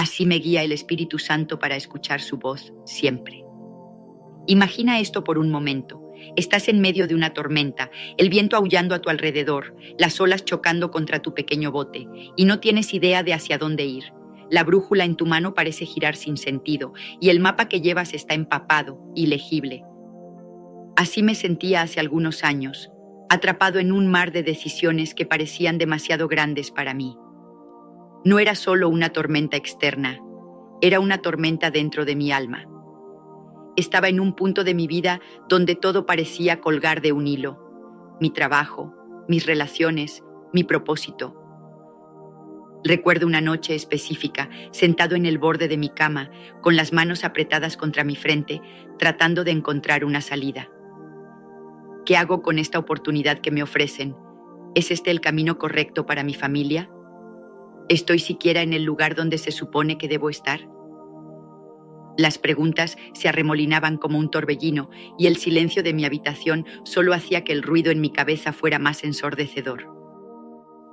Así me guía el Espíritu Santo para escuchar su voz siempre. Imagina esto por un momento. Estás en medio de una tormenta, el viento aullando a tu alrededor, las olas chocando contra tu pequeño bote, y no tienes idea de hacia dónde ir. La brújula en tu mano parece girar sin sentido, y el mapa que llevas está empapado, ilegible. Así me sentía hace algunos años, atrapado en un mar de decisiones que parecían demasiado grandes para mí. No era solo una tormenta externa, era una tormenta dentro de mi alma. Estaba en un punto de mi vida donde todo parecía colgar de un hilo. Mi trabajo, mis relaciones, mi propósito. Recuerdo una noche específica, sentado en el borde de mi cama, con las manos apretadas contra mi frente, tratando de encontrar una salida. ¿Qué hago con esta oportunidad que me ofrecen? ¿Es este el camino correcto para mi familia? ¿Estoy siquiera en el lugar donde se supone que debo estar? Las preguntas se arremolinaban como un torbellino y el silencio de mi habitación solo hacía que el ruido en mi cabeza fuera más ensordecedor.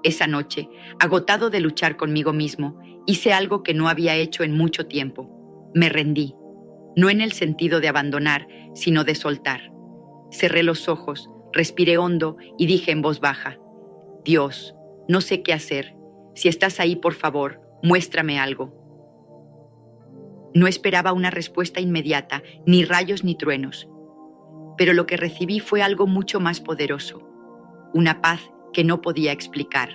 Esa noche, agotado de luchar conmigo mismo, hice algo que no había hecho en mucho tiempo. Me rendí, no en el sentido de abandonar, sino de soltar. Cerré los ojos, respiré hondo y dije en voz baja: Dios, no sé qué hacer. Si estás ahí, por favor, muéstrame algo. No esperaba una respuesta inmediata, ni rayos ni truenos. Pero lo que recibí fue algo mucho más poderoso, una paz que no podía explicar.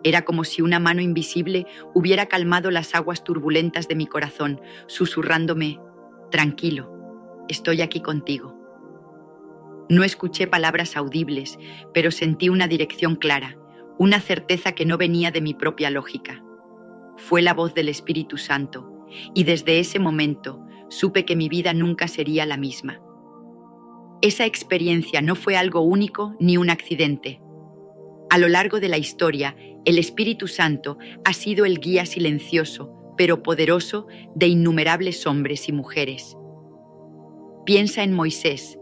Era como si una mano invisible hubiera calmado las aguas turbulentas de mi corazón, susurrándome: tranquilo, estoy aquí contigo. No escuché palabras audibles, pero sentí una dirección clara, una certeza que no venía de mi propia lógica. Fue la voz del Espíritu Santo, y desde ese momento supe que mi vida nunca sería la misma. Esa experiencia no fue algo único ni un accidente. A lo largo de la historia, el Espíritu Santo ha sido el guía silencioso, pero poderoso de innumerables hombres y mujeres. Piensa en Moisés,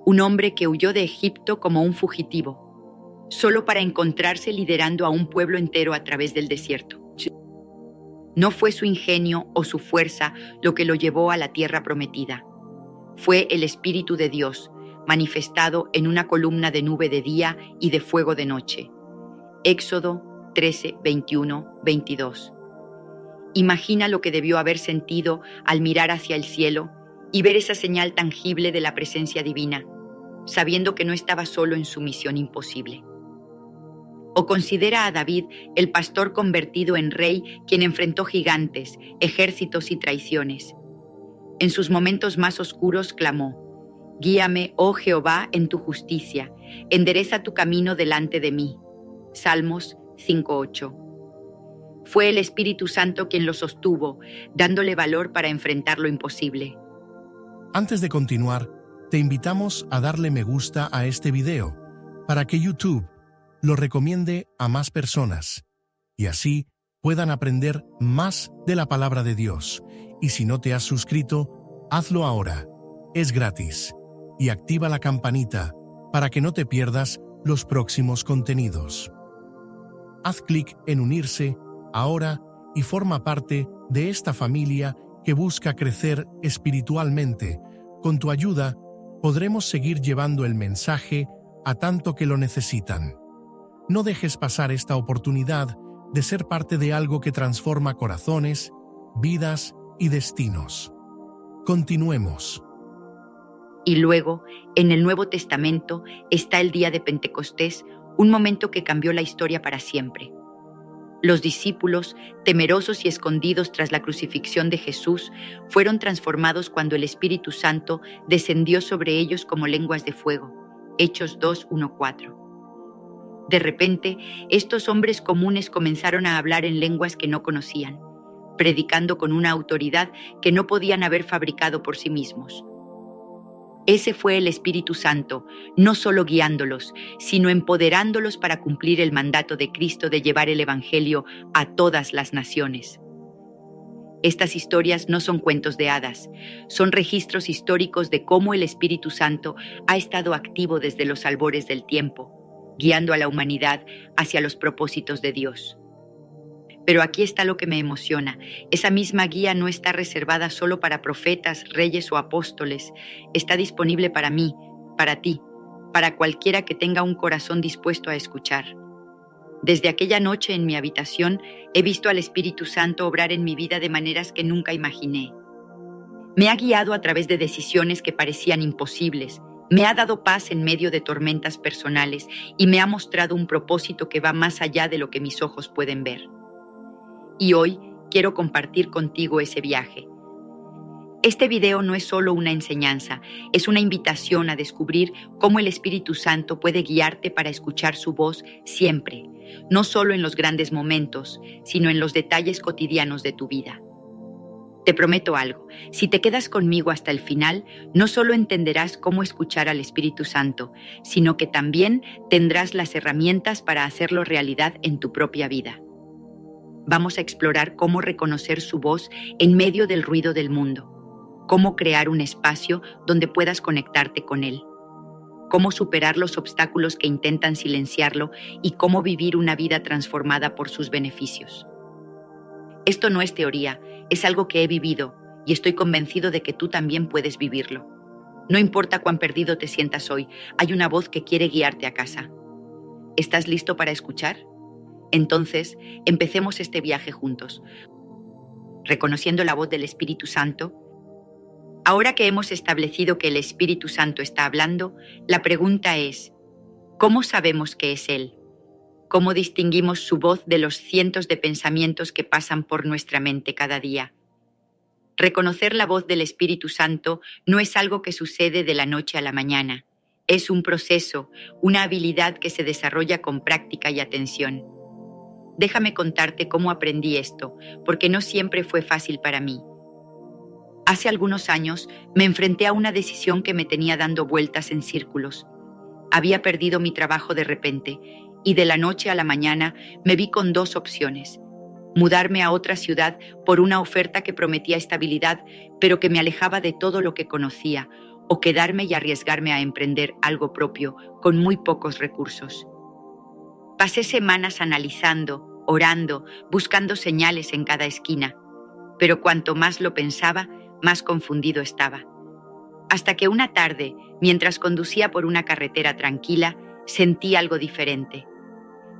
un hombre que huyó de Egipto como un fugitivo, solo para encontrarse liderando a un pueblo entero a través del desierto. No fue su ingenio o su fuerza lo que lo llevó a la tierra prometida. Fue el Espíritu de Dios, manifestado en una columna de nube de día y de fuego de noche. Éxodo 13, 21, 22. Imagina lo que debió haber sentido al mirar hacia el cielo y ver esa señal tangible de la presencia divina, sabiendo que no estaba solo en su misión imposible. O considera a David, el pastor convertido en rey, quien enfrentó gigantes, ejércitos y traiciones. En sus momentos más oscuros clamó: guíame, oh Jehová, en tu justicia, endereza tu camino delante de mí. Salmos 5:8. Fue el Espíritu Santo quien lo sostuvo, dándole valor para enfrentar lo imposible. Antes de continuar, te invitamos a darle me gusta a este video para que YouTube lo recomiende a más personas y así puedan aprender más de la palabra de Dios. Y si no te has suscrito, hazlo ahora. Es gratis. Y activa la campanita para que no te pierdas los próximos contenidos. Haz clic en unirse ahora y forma parte de esta familia que busca crecer espiritualmente. Con tu ayuda, podremos seguir llevando el mensaje a tanto que lo necesitan. No dejes pasar esta oportunidad de ser parte de algo que transforma corazones, vidas y destinos. Continuemos. Y luego, en el Nuevo Testamento, está el día de Pentecostés, un momento que cambió la historia para siempre. Los discípulos, temerosos y escondidos tras la crucifixión de Jesús, fueron transformados cuando el Espíritu Santo descendió sobre ellos como lenguas de fuego. Hechos 2:1-4. De repente, estos hombres comunes comenzaron a hablar en lenguas que no conocían, predicando con una autoridad que no podían haber fabricado por sí mismos. Ese fue el Espíritu Santo, no solo guiándolos, sino empoderándolos para cumplir el mandato de Cristo de llevar el Evangelio a todas las naciones. Estas historias no son cuentos de hadas, son registros históricos de cómo el Espíritu Santo ha estado activo desde los albores del tiempo, guiando a la humanidad hacia los propósitos de Dios. Pero aquí está lo que me emociona. Esa misma guía no está reservada solo para profetas, reyes o apóstoles. Está disponible para mí, para ti, para cualquiera que tenga un corazón dispuesto a escuchar. Desde aquella noche en mi habitación he visto al Espíritu Santo obrar en mi vida de maneras que nunca imaginé. Me ha guiado a través de decisiones que parecían imposibles. Me ha dado paz en medio de tormentas personales y me ha mostrado un propósito que va más allá de lo que mis ojos pueden ver. Y hoy quiero compartir contigo ese viaje. Este video no es solo una enseñanza, es una invitación a descubrir cómo el Espíritu Santo puede guiarte para escuchar su voz siempre, no solo en los grandes momentos, sino en los detalles cotidianos de tu vida. Te prometo algo, si te quedas conmigo hasta el final, no solo entenderás cómo escuchar al Espíritu Santo, sino que también tendrás las herramientas para hacerlo realidad en tu propia vida. Vamos a explorar cómo reconocer su voz en medio del ruido del mundo, cómo crear un espacio donde puedas conectarte con él, cómo superar los obstáculos que intentan silenciarlo y cómo vivir una vida transformada por sus beneficios. Esto no es teoría, es algo que he vivido y estoy convencido de que tú también puedes vivirlo. No importa cuán perdido te sientas hoy, hay una voz que quiere guiarte a casa. ¿Estás listo para escuchar? Entonces, empecemos este viaje juntos, reconociendo la voz del Espíritu Santo. Ahora que hemos establecido que el Espíritu Santo está hablando, la pregunta es, ¿cómo sabemos que es Él? ¿Cómo distinguimos su voz de los cientos de pensamientos que pasan por nuestra mente cada día? Reconocer la voz del Espíritu Santo no es algo que sucede de la noche a la mañana. Es un proceso, una habilidad que se desarrolla con práctica y atención. Déjame contarte cómo aprendí esto, porque no siempre fue fácil para mí. Hace algunos años me enfrenté a una decisión que me tenía dando vueltas en círculos. Había perdido mi trabajo de repente y de la noche a la mañana me vi con dos opciones: mudarme a otra ciudad por una oferta que prometía estabilidad, pero que me alejaba de todo lo que conocía, o quedarme y arriesgarme a emprender algo propio con muy pocos recursos. Pasé semanas analizando, orando, buscando señales en cada esquina, pero cuanto más lo pensaba, más confundido estaba. Hasta que una tarde, mientras conducía por una carretera tranquila, sentí algo diferente.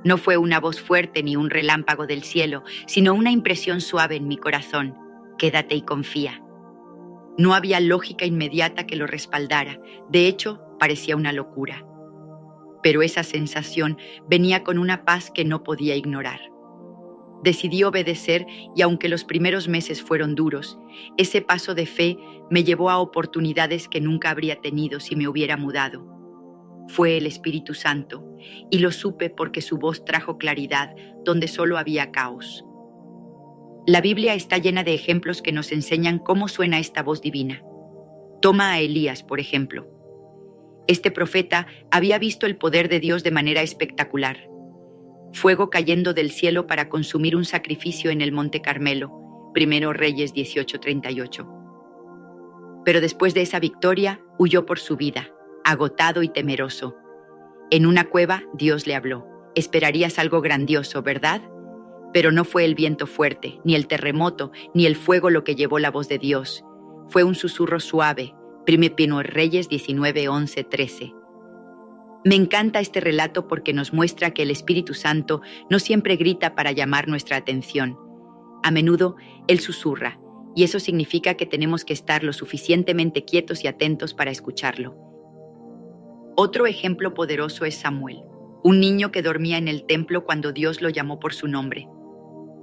No fue una voz fuerte ni un relámpago del cielo, sino una impresión suave en mi corazón: quédate y confía. No había lógica inmediata que lo respaldara, de hecho, parecía una locura. Pero esa sensación venía con una paz que no podía ignorar. Decidí obedecer y aunque los primeros meses fueron duros, ese paso de fe me llevó a oportunidades que nunca habría tenido si me hubiera mudado. Fue el Espíritu Santo, y lo supe porque su voz trajo claridad donde solo había caos. La Biblia está llena de ejemplos que nos enseñan cómo suena esta voz divina. Toma a Elías, por ejemplo. Este profeta había visto el poder de Dios de manera espectacular. Fuego cayendo del cielo para consumir un sacrificio en el Monte Carmelo, 1 Reyes 18:38. Pero después de esa victoria, huyó por su vida, agotado y temeroso. En una cueva, Dios le habló. Esperarías algo grandioso, ¿verdad? Pero no fue el viento fuerte, ni el terremoto, ni el fuego lo que llevó la voz de Dios. Fue un susurro suave, 1 Reyes 19:11-13. Me encanta este relato porque nos muestra que el Espíritu Santo no siempre grita para llamar nuestra atención. A menudo, Él susurra, y eso significa que tenemos que estar lo suficientemente quietos y atentos para escucharlo. Otro ejemplo poderoso es Samuel, un niño que dormía en el templo cuando Dios lo llamó por su nombre.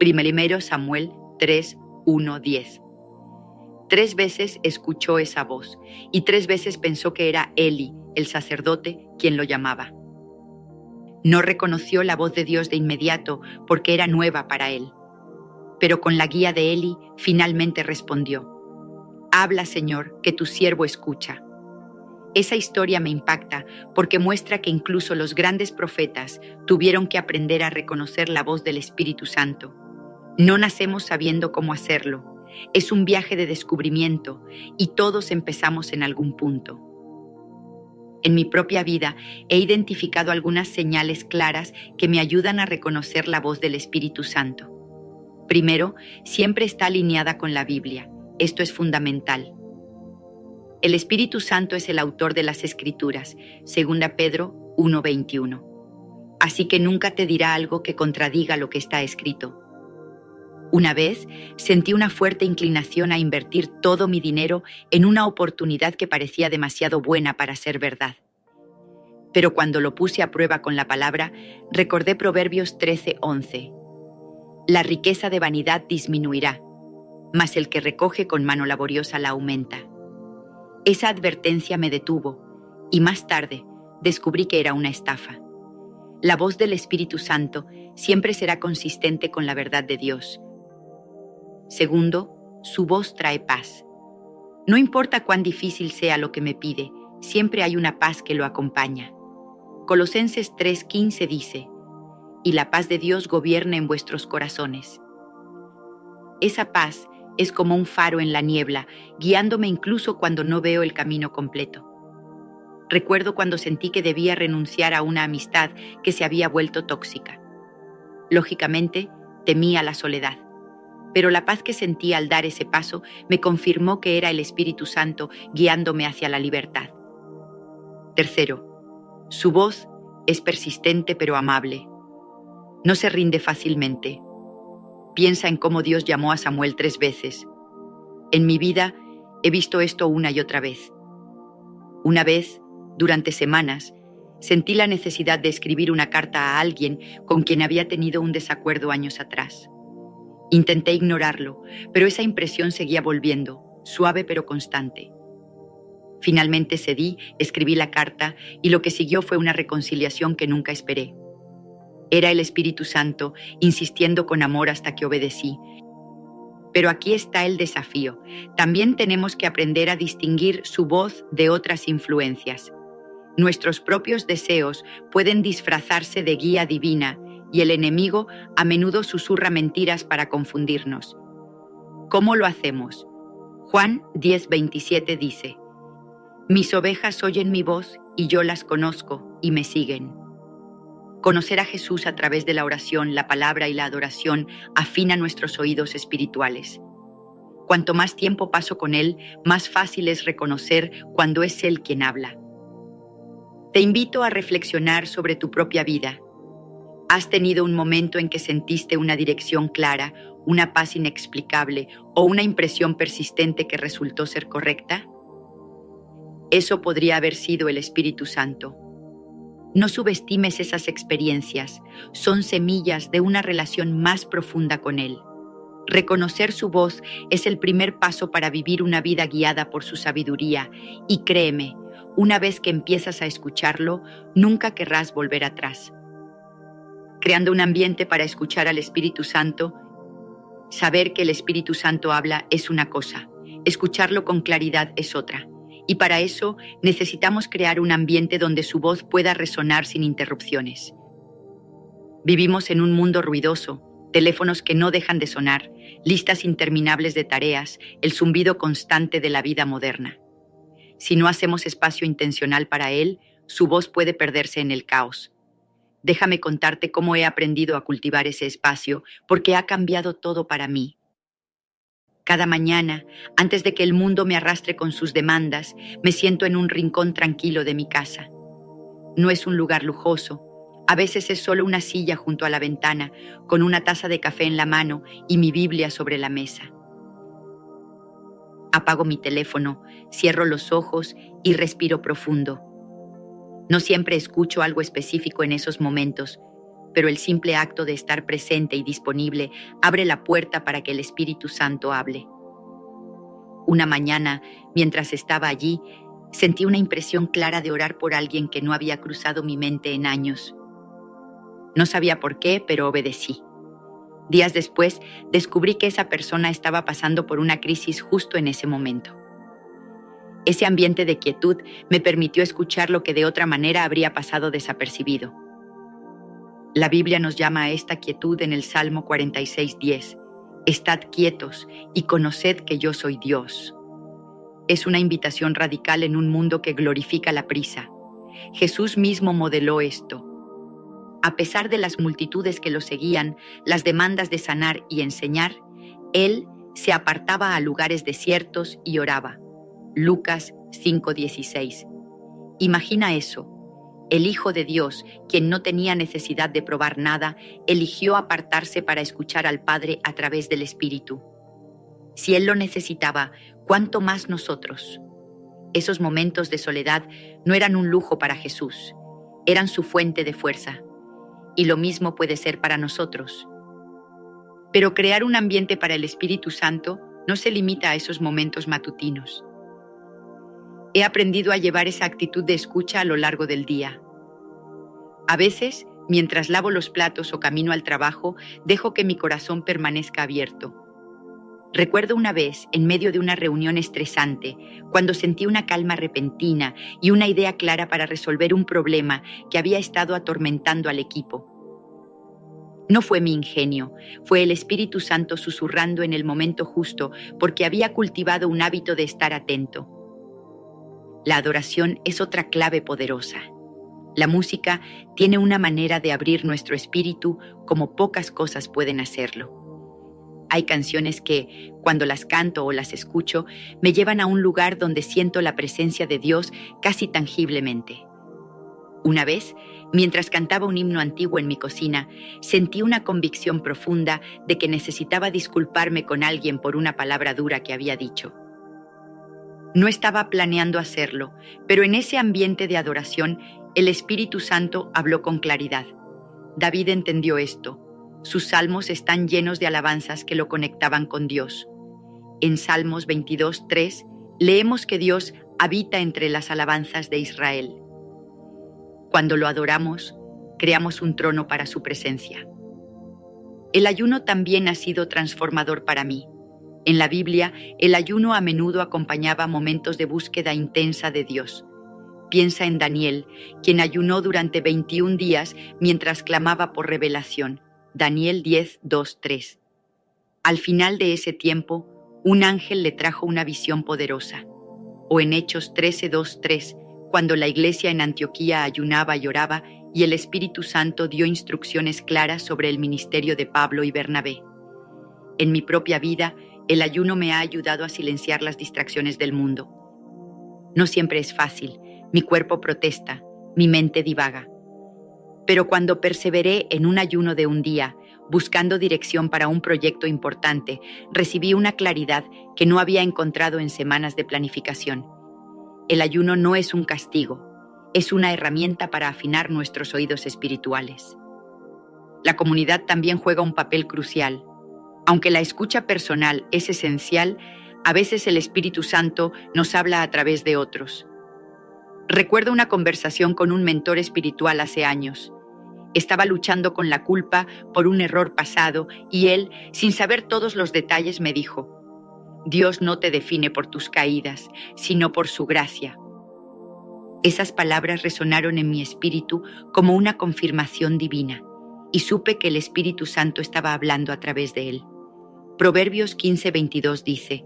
1 Samuel 3:1-10. 3 veces escuchó esa voz, y 3 veces pensó que era Eli, el sacerdote, quien lo llamaba. No reconoció la voz de Dios de inmediato porque era nueva para él. Pero con la guía de Eli, finalmente respondió: «Habla, Señor, que tu siervo escucha». Esa historia me impacta porque muestra que incluso los grandes profetas tuvieron que aprender a reconocer la voz del Espíritu Santo. No nacemos sabiendo cómo hacerlo. Es un viaje de descubrimiento y todos empezamos en algún punto. En mi propia vida he identificado algunas señales claras que me ayudan a reconocer la voz del Espíritu Santo. Primero, siempre está alineada con la Biblia. Esto es fundamental. El Espíritu Santo es el autor de las Escrituras, 2 Pedro 1:21. Así que nunca te dirá algo que contradiga lo que está escrito. Una vez sentí una fuerte inclinación a invertir todo mi dinero en una oportunidad que parecía demasiado buena para ser verdad. Pero cuando lo puse a prueba con la palabra, recordé Proverbios 13:11. La riqueza de vanidad disminuirá, mas el que recoge con mano laboriosa la aumenta. Esa advertencia me detuvo y más tarde descubrí que era una estafa. La voz del Espíritu Santo siempre será consistente con la verdad de Dios. Segundo, su voz trae paz. No importa cuán difícil sea lo que me pide, siempre hay una paz que lo acompaña. Colosenses 3:15 dice, y la paz de Dios gobierna en vuestros corazones. Esa paz es como un faro en la niebla, guiándome incluso cuando no veo el camino completo. Recuerdo cuando sentí que debía renunciar a una amistad que se había vuelto tóxica. Lógicamente, temía la soledad, pero la paz que sentí al dar ese paso me confirmó que era el Espíritu Santo guiándome hacia la libertad. Tercero, su voz es persistente pero amable. No se rinde fácilmente. Piensa en cómo Dios llamó a Samuel 3 veces. En mi vida he visto esto una y otra vez. Una vez, durante semanas, sentí la necesidad de escribir una carta a alguien con quien había tenido un desacuerdo años atrás. Intenté ignorarlo, pero esa impresión seguía volviendo, suave pero constante. Finalmente cedí, escribí la carta y lo que siguió fue una reconciliación que nunca esperé. Era el Espíritu Santo insistiendo con amor hasta que obedecí. Pero aquí está el desafío. También tenemos que aprender a distinguir su voz de otras influencias. Nuestros propios deseos pueden disfrazarse de guía divina y el enemigo a menudo susurra mentiras para confundirnos. ¿Cómo lo hacemos? Juan 10:27 dice, mis ovejas oyen mi voz y yo las conozco y me siguen. Conocer a Jesús a través de la oración, la palabra y la adoración afina nuestros oídos espirituales. Cuanto más tiempo paso con Él, más fácil es reconocer cuando es Él quien habla. Te invito a reflexionar sobre tu propia vida. ¿Has tenido un momento en que sentiste una dirección clara, una paz inexplicable o una impresión persistente que resultó ser correcta? Eso podría haber sido el Espíritu Santo. No subestimes esas experiencias, son semillas de una relación más profunda con Él. Reconocer su voz es el primer paso para vivir una vida guiada por su sabiduría y créeme, una vez que empiezas a escucharlo, nunca querrás volver atrás. Creando un ambiente para escuchar al Espíritu Santo, saber que el Espíritu Santo habla es una cosa, escucharlo con claridad es otra. Y para eso necesitamos crear un ambiente donde su voz pueda resonar sin interrupciones. Vivimos en un mundo ruidoso, teléfonos que no dejan de sonar, listas interminables de tareas, el zumbido constante de la vida moderna. Si no hacemos espacio intencional para Él, su voz puede perderse en el caos. Déjame contarte cómo he aprendido a cultivar ese espacio, porque ha cambiado todo para mí. Cada mañana, antes de que el mundo me arrastre con sus demandas, me siento en un rincón tranquilo de mi casa. No es un lugar lujoso, a veces es solo una silla junto a la ventana, con una taza de café en la mano y mi Biblia sobre la mesa. Apago mi teléfono, cierro los ojos y respiro profundo. No siempre escucho algo específico en esos momentos, pero el simple acto de estar presente y disponible abre la puerta para que el Espíritu Santo hable. Una mañana, mientras estaba allí, sentí una impresión clara de orar por alguien que no había cruzado mi mente en años. No sabía por qué, pero obedecí. Días después, descubrí que esa persona estaba pasando por una crisis justo en ese momento. Ese ambiente de quietud me permitió escuchar lo que de otra manera habría pasado desapercibido. La Biblia nos llama a esta quietud en el Salmo 46:10. Estad quietos y conoced que yo soy Dios. Es una invitación radical en un mundo que glorifica la prisa. Jesús mismo modeló esto. A pesar de las multitudes que lo seguían, las demandas de sanar y enseñar, él se apartaba a lugares desiertos y oraba. Lucas 5:16. Imagina eso. El Hijo de Dios, quien no tenía necesidad de probar nada, eligió apartarse para escuchar al Padre a través del Espíritu. Si Él lo necesitaba, ¿cuánto más nosotros? Esos momentos de soledad no eran un lujo para Jesús, eran su fuente de fuerza. Y lo mismo puede ser para nosotros. Pero crear un ambiente para el Espíritu Santo no se limita a esos momentos matutinos. He aprendido a llevar esa actitud de escucha a lo largo del día. A veces, mientras lavo los platos o camino al trabajo, dejo que mi corazón permanezca abierto. Recuerdo una vez, en medio de una reunión estresante, cuando sentí una calma repentina y una idea clara para resolver un problema que había estado atormentando al equipo. No fue mi ingenio, fue el Espíritu Santo susurrando en el momento justo porque había cultivado un hábito de estar atento. La adoración es otra clave poderosa. La música tiene una manera de abrir nuestro espíritu como pocas cosas pueden hacerlo. Hay canciones que, cuando las canto o las escucho, me llevan a un lugar donde siento la presencia de Dios casi tangiblemente. Una vez, mientras cantaba un himno antiguo en mi cocina, sentí una convicción profunda de que necesitaba disculparme con alguien por una palabra dura que había dicho. No estaba planeando hacerlo, pero en ese ambiente de adoración, el Espíritu Santo habló con claridad. David entendió esto. Sus salmos están llenos de alabanzas que lo conectaban con Dios. En Salmos 22:3 leemos que Dios habita entre las alabanzas de Israel. Cuando lo adoramos, creamos un trono para su presencia. El ayuno también ha sido transformador para mí. En la Biblia, el ayuno a menudo acompañaba momentos de búsqueda intensa de Dios. Piensa en Daniel, quien ayunó durante 21 días mientras clamaba por revelación. Daniel 10:2-3. Al final de ese tiempo, un ángel le trajo una visión poderosa. O en Hechos 13:2-3, cuando la iglesia en Antioquía ayunaba y oraba y el Espíritu Santo dio instrucciones claras sobre el ministerio de Pablo y Bernabé. En mi propia vida, el ayuno me ha ayudado a silenciar las distracciones del mundo. No siempre es fácil, mi cuerpo protesta, mi mente divaga. Pero cuando perseveré en un ayuno de un día, buscando dirección para un proyecto importante, recibí una claridad que no había encontrado en semanas de planificación. El ayuno no es un castigo, es una herramienta para afinar nuestros oídos espirituales. La comunidad también juega un papel crucial. Aunque la escucha personal es esencial, a veces el Espíritu Santo nos habla a través de otros. Recuerdo una conversación con un mentor espiritual hace años. Estaba luchando con la culpa por un error pasado y él, sin saber todos los detalles, me dijo: Dios no te define por tus caídas, sino por su gracia. Esas palabras resonaron en mi espíritu como una confirmación divina, y supe que el Espíritu Santo estaba hablando a través de él. Proverbios 15:22 dice: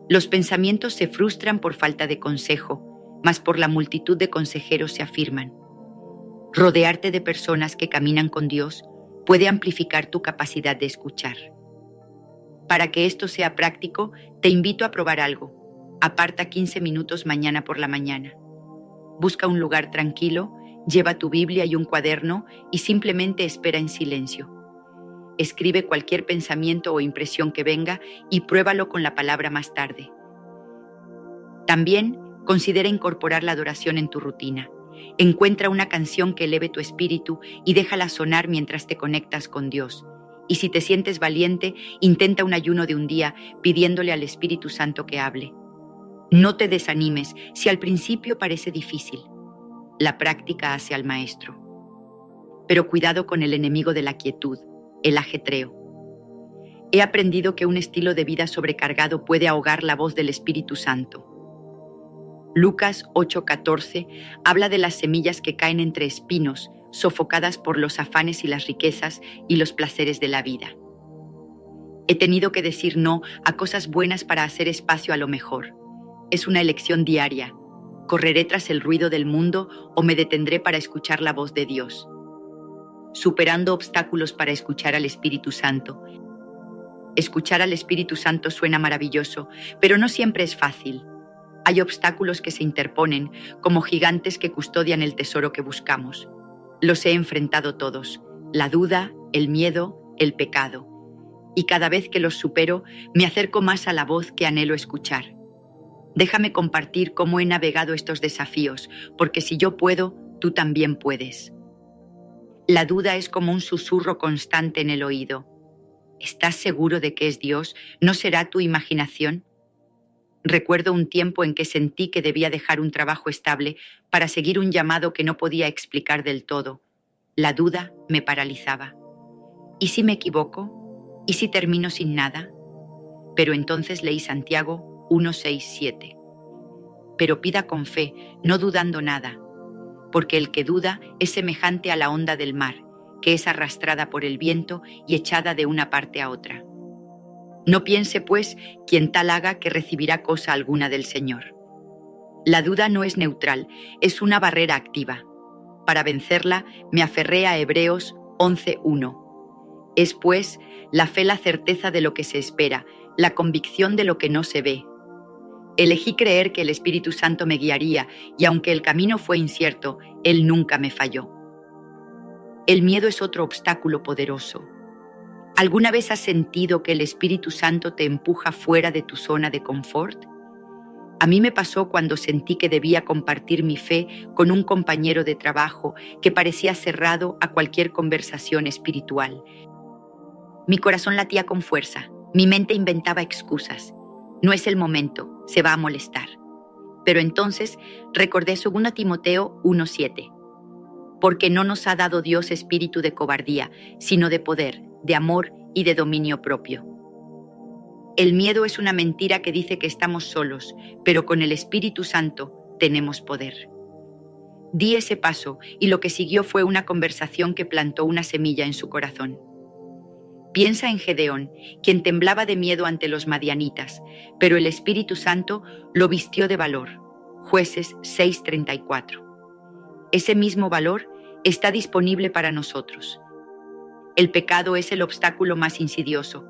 Los pensamientos se frustran por falta de consejo, mas por la multitud de consejeros se afirman. Rodearte de personas que caminan con Dios puede amplificar tu capacidad de escuchar. Para que esto sea práctico, te invito a probar algo. Aparta 15 minutos mañana por la mañana. Busca un lugar tranquilo, lleva tu Biblia y un cuaderno y simplemente espera en silencio. Escribe cualquier pensamiento o impresión que venga y pruébalo con la palabra más tarde. También considera incorporar la adoración en tu rutina. Encuentra una canción que eleve tu espíritu y déjala sonar mientras te conectas con Dios. Y si te sientes valiente, intenta un ayuno de un día pidiéndole al Espíritu Santo que hable. No te desanimes si al principio parece difícil. La práctica hace al maestro. Pero cuidado con el enemigo de la quietud, el ajetreo. He aprendido que un estilo de vida sobrecargado puede ahogar la voz del Espíritu Santo. Lucas 8:14 habla de las semillas que caen entre espinos, sofocadas por los afanes y las riquezas y los placeres de la vida. He tenido que decir no a cosas buenas para hacer espacio a lo mejor. Es una elección diaria. ¿Correré tras el ruido del mundo o me detendré para escuchar la voz de Dios? superando obstáculos para escuchar al Espíritu Santo. Escuchar al Espíritu Santo suena maravilloso, pero no siempre es fácil. Hay obstáculos que se interponen, como gigantes que custodian el tesoro que buscamos. Los he enfrentado todos: la duda, el miedo, el pecado. Y cada vez que los supero, me acerco más a la voz que anhelo escuchar. Déjame compartir cómo he navegado estos desafíos, porque si yo puedo, tú también puedes. La duda es como un susurro constante en el oído. ¿Estás seguro de que es Dios? ¿No será tu imaginación? Recuerdo un tiempo en que sentí que debía dejar un trabajo estable para seguir un llamado que no podía explicar del todo. La duda me paralizaba. ¿Y si me equivoco? ¿Y si termino sin nada? Pero entonces leí Santiago 1:6-7. Pero pida con fe, no dudando nada, porque el que duda es semejante a la onda del mar, que es arrastrada por el viento y echada de una parte a otra. No piense, pues, quien tal haga que recibirá cosa alguna del Señor. La duda no es neutral, es una barrera activa. Para vencerla, me aferré a Hebreos 11:1. Es, pues, la fe la certeza de lo que se espera, la convicción de lo que no se ve. Elegí creer que el Espíritu Santo me guiaría, y aunque el camino fue incierto, Él nunca me falló. El miedo es otro obstáculo poderoso. ¿Alguna vez has sentido que el Espíritu Santo te empuja fuera de tu zona de confort? A mí me pasó cuando sentí que debía compartir mi fe con un compañero de trabajo que parecía cerrado a cualquier conversación espiritual. Mi corazón latía con fuerza, mi mente inventaba excusas. No es el momento, se va a molestar. Pero entonces recordé 2 Timoteo 1:7. Porque no nos ha dado Dios espíritu de cobardía, sino de poder, de amor y de dominio propio. El miedo es una mentira que dice que estamos solos, pero con el Espíritu Santo tenemos poder. Di ese paso y lo que siguió fue una conversación que plantó una semilla en su corazón. Piensa en Gedeón, quien temblaba de miedo ante los madianitas, pero el Espíritu Santo lo vistió de valor. Jueces 6:34. Ese mismo valor está disponible para nosotros. El pecado es el obstáculo más insidioso.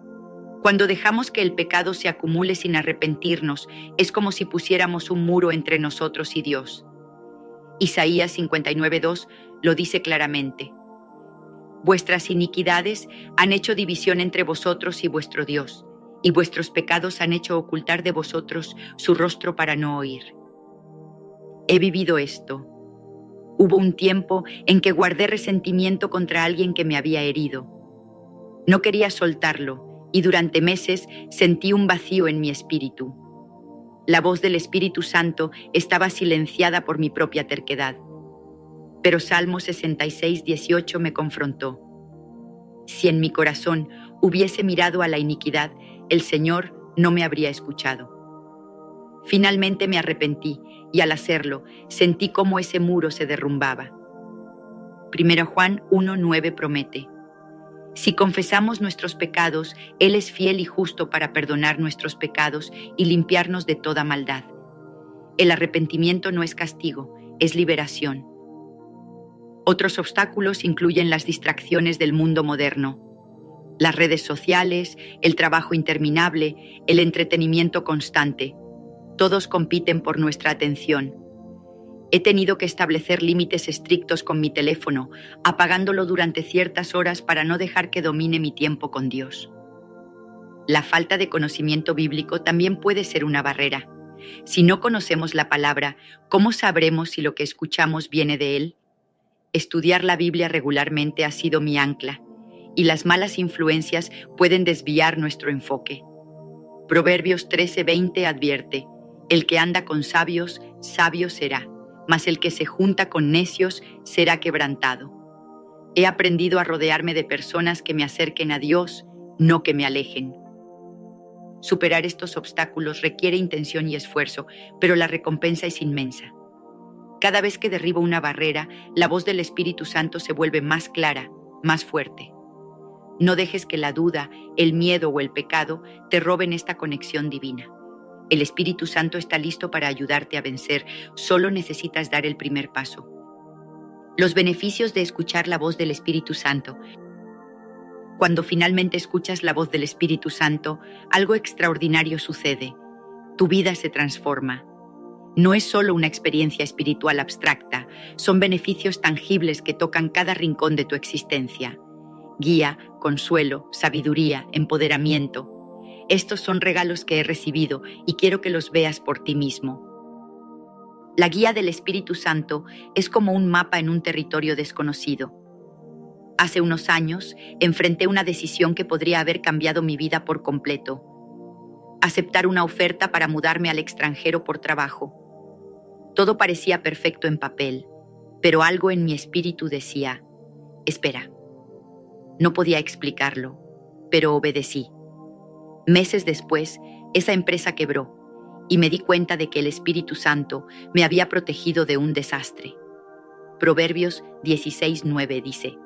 Cuando dejamos que el pecado se acumule sin arrepentirnos, es como si pusiéramos un muro entre nosotros y Dios. Isaías 59:2 lo dice claramente. Vuestras iniquidades han hecho división entre vosotros y vuestro Dios, y vuestros pecados han hecho ocultar de vosotros su rostro para no oír. He vivido esto. Hubo un tiempo en que guardé resentimiento contra alguien que me había herido. No quería soltarlo, y durante meses sentí un vacío en mi espíritu. La voz del Espíritu Santo estaba silenciada por mi propia terquedad. Pero Salmo 66:18 me confrontó. Si en mi corazón hubiese mirado a la iniquidad, el Señor no me habría escuchado. Finalmente me arrepentí y al hacerlo sentí cómo ese muro se derrumbaba. 1 Juan 1:9 promete: si confesamos nuestros pecados, Él es fiel y justo para perdonar nuestros pecados y limpiarnos de toda maldad. El arrepentimiento no es castigo, es liberación. Otros obstáculos incluyen las distracciones del mundo moderno, las redes sociales, el trabajo interminable, el entretenimiento constante. Todos compiten por nuestra atención. He tenido que establecer límites estrictos con mi teléfono, apagándolo durante ciertas horas para no dejar que domine mi tiempo con Dios. La falta de conocimiento bíblico también puede ser una barrera. Si no conocemos la palabra, ¿cómo sabremos si lo que escuchamos viene de Él? Estudiar la Biblia regularmente ha sido mi ancla, y las malas influencias pueden desviar nuestro enfoque. Proverbios 13:20 advierte: el que anda con sabios, sabio será, mas el que se junta con necios será quebrantado. He aprendido a rodearme de personas que me acerquen a Dios, no que me alejen. Superar estos obstáculos requiere intención y esfuerzo, pero la recompensa es inmensa. Cada vez que derribo una barrera, la voz del Espíritu Santo se vuelve más clara, más fuerte. No dejes que la duda, el miedo o el pecado te roben esta conexión divina. El Espíritu Santo está listo para ayudarte a vencer, solo necesitas dar el primer paso. Los beneficios de escuchar la voz del Espíritu Santo. Cuando finalmente escuchas la voz del Espíritu Santo, algo extraordinario sucede. Tu vida se transforma. No es solo una experiencia espiritual abstracta, son beneficios tangibles que tocan cada rincón de tu existencia. Guía, consuelo, sabiduría, empoderamiento. Estos son regalos que he recibido y quiero que los veas por ti mismo. La guía del Espíritu Santo es como un mapa en un territorio desconocido. Hace unos años enfrenté una decisión que podría haber cambiado mi vida por completo. Aceptar una oferta para mudarme al extranjero por trabajo. Todo parecía perfecto en papel, pero algo en mi espíritu decía, espera. No podía explicarlo, pero obedecí. Meses después, esa empresa quebró y me di cuenta de que el Espíritu Santo me había protegido de un desastre. Proverbios 16:9 dice,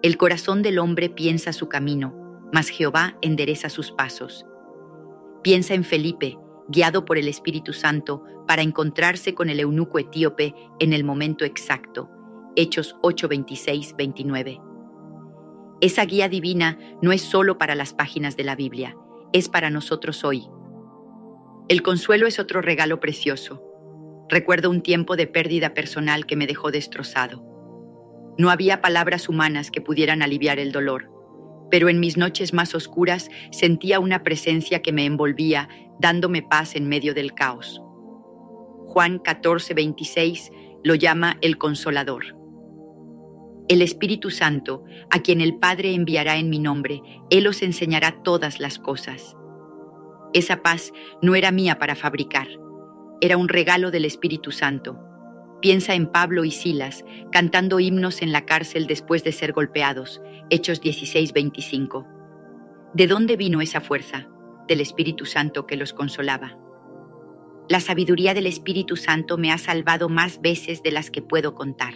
el corazón del hombre piensa su camino, mas Jehová endereza sus pasos. Piensa en Felipe, guiado por el Espíritu Santo, para encontrarse con el eunuco etíope en el momento exacto. Hechos 8:26-29. Esa guía divina no es solo para las páginas de la Biblia, es para nosotros hoy. El consuelo es otro regalo precioso. Recuerdo un tiempo de pérdida personal que me dejó destrozado. No había palabras humanas que pudieran aliviar el dolor, pero en mis noches más oscuras sentía una presencia que me envolvía, dándome paz en medio del caos. Juan 14:26 lo llama el Consolador. El Espíritu Santo, a quien el Padre enviará en mi nombre, Él os enseñará todas las cosas. Esa paz no era mía para fabricar, era un regalo del Espíritu Santo. Piensa en Pablo y Silas, cantando himnos en la cárcel después de ser golpeados, Hechos 16:25. ¿De dónde vino esa fuerza? Del Espíritu Santo que los consolaba. La sabiduría del Espíritu Santo me ha salvado más veces de las que puedo contar.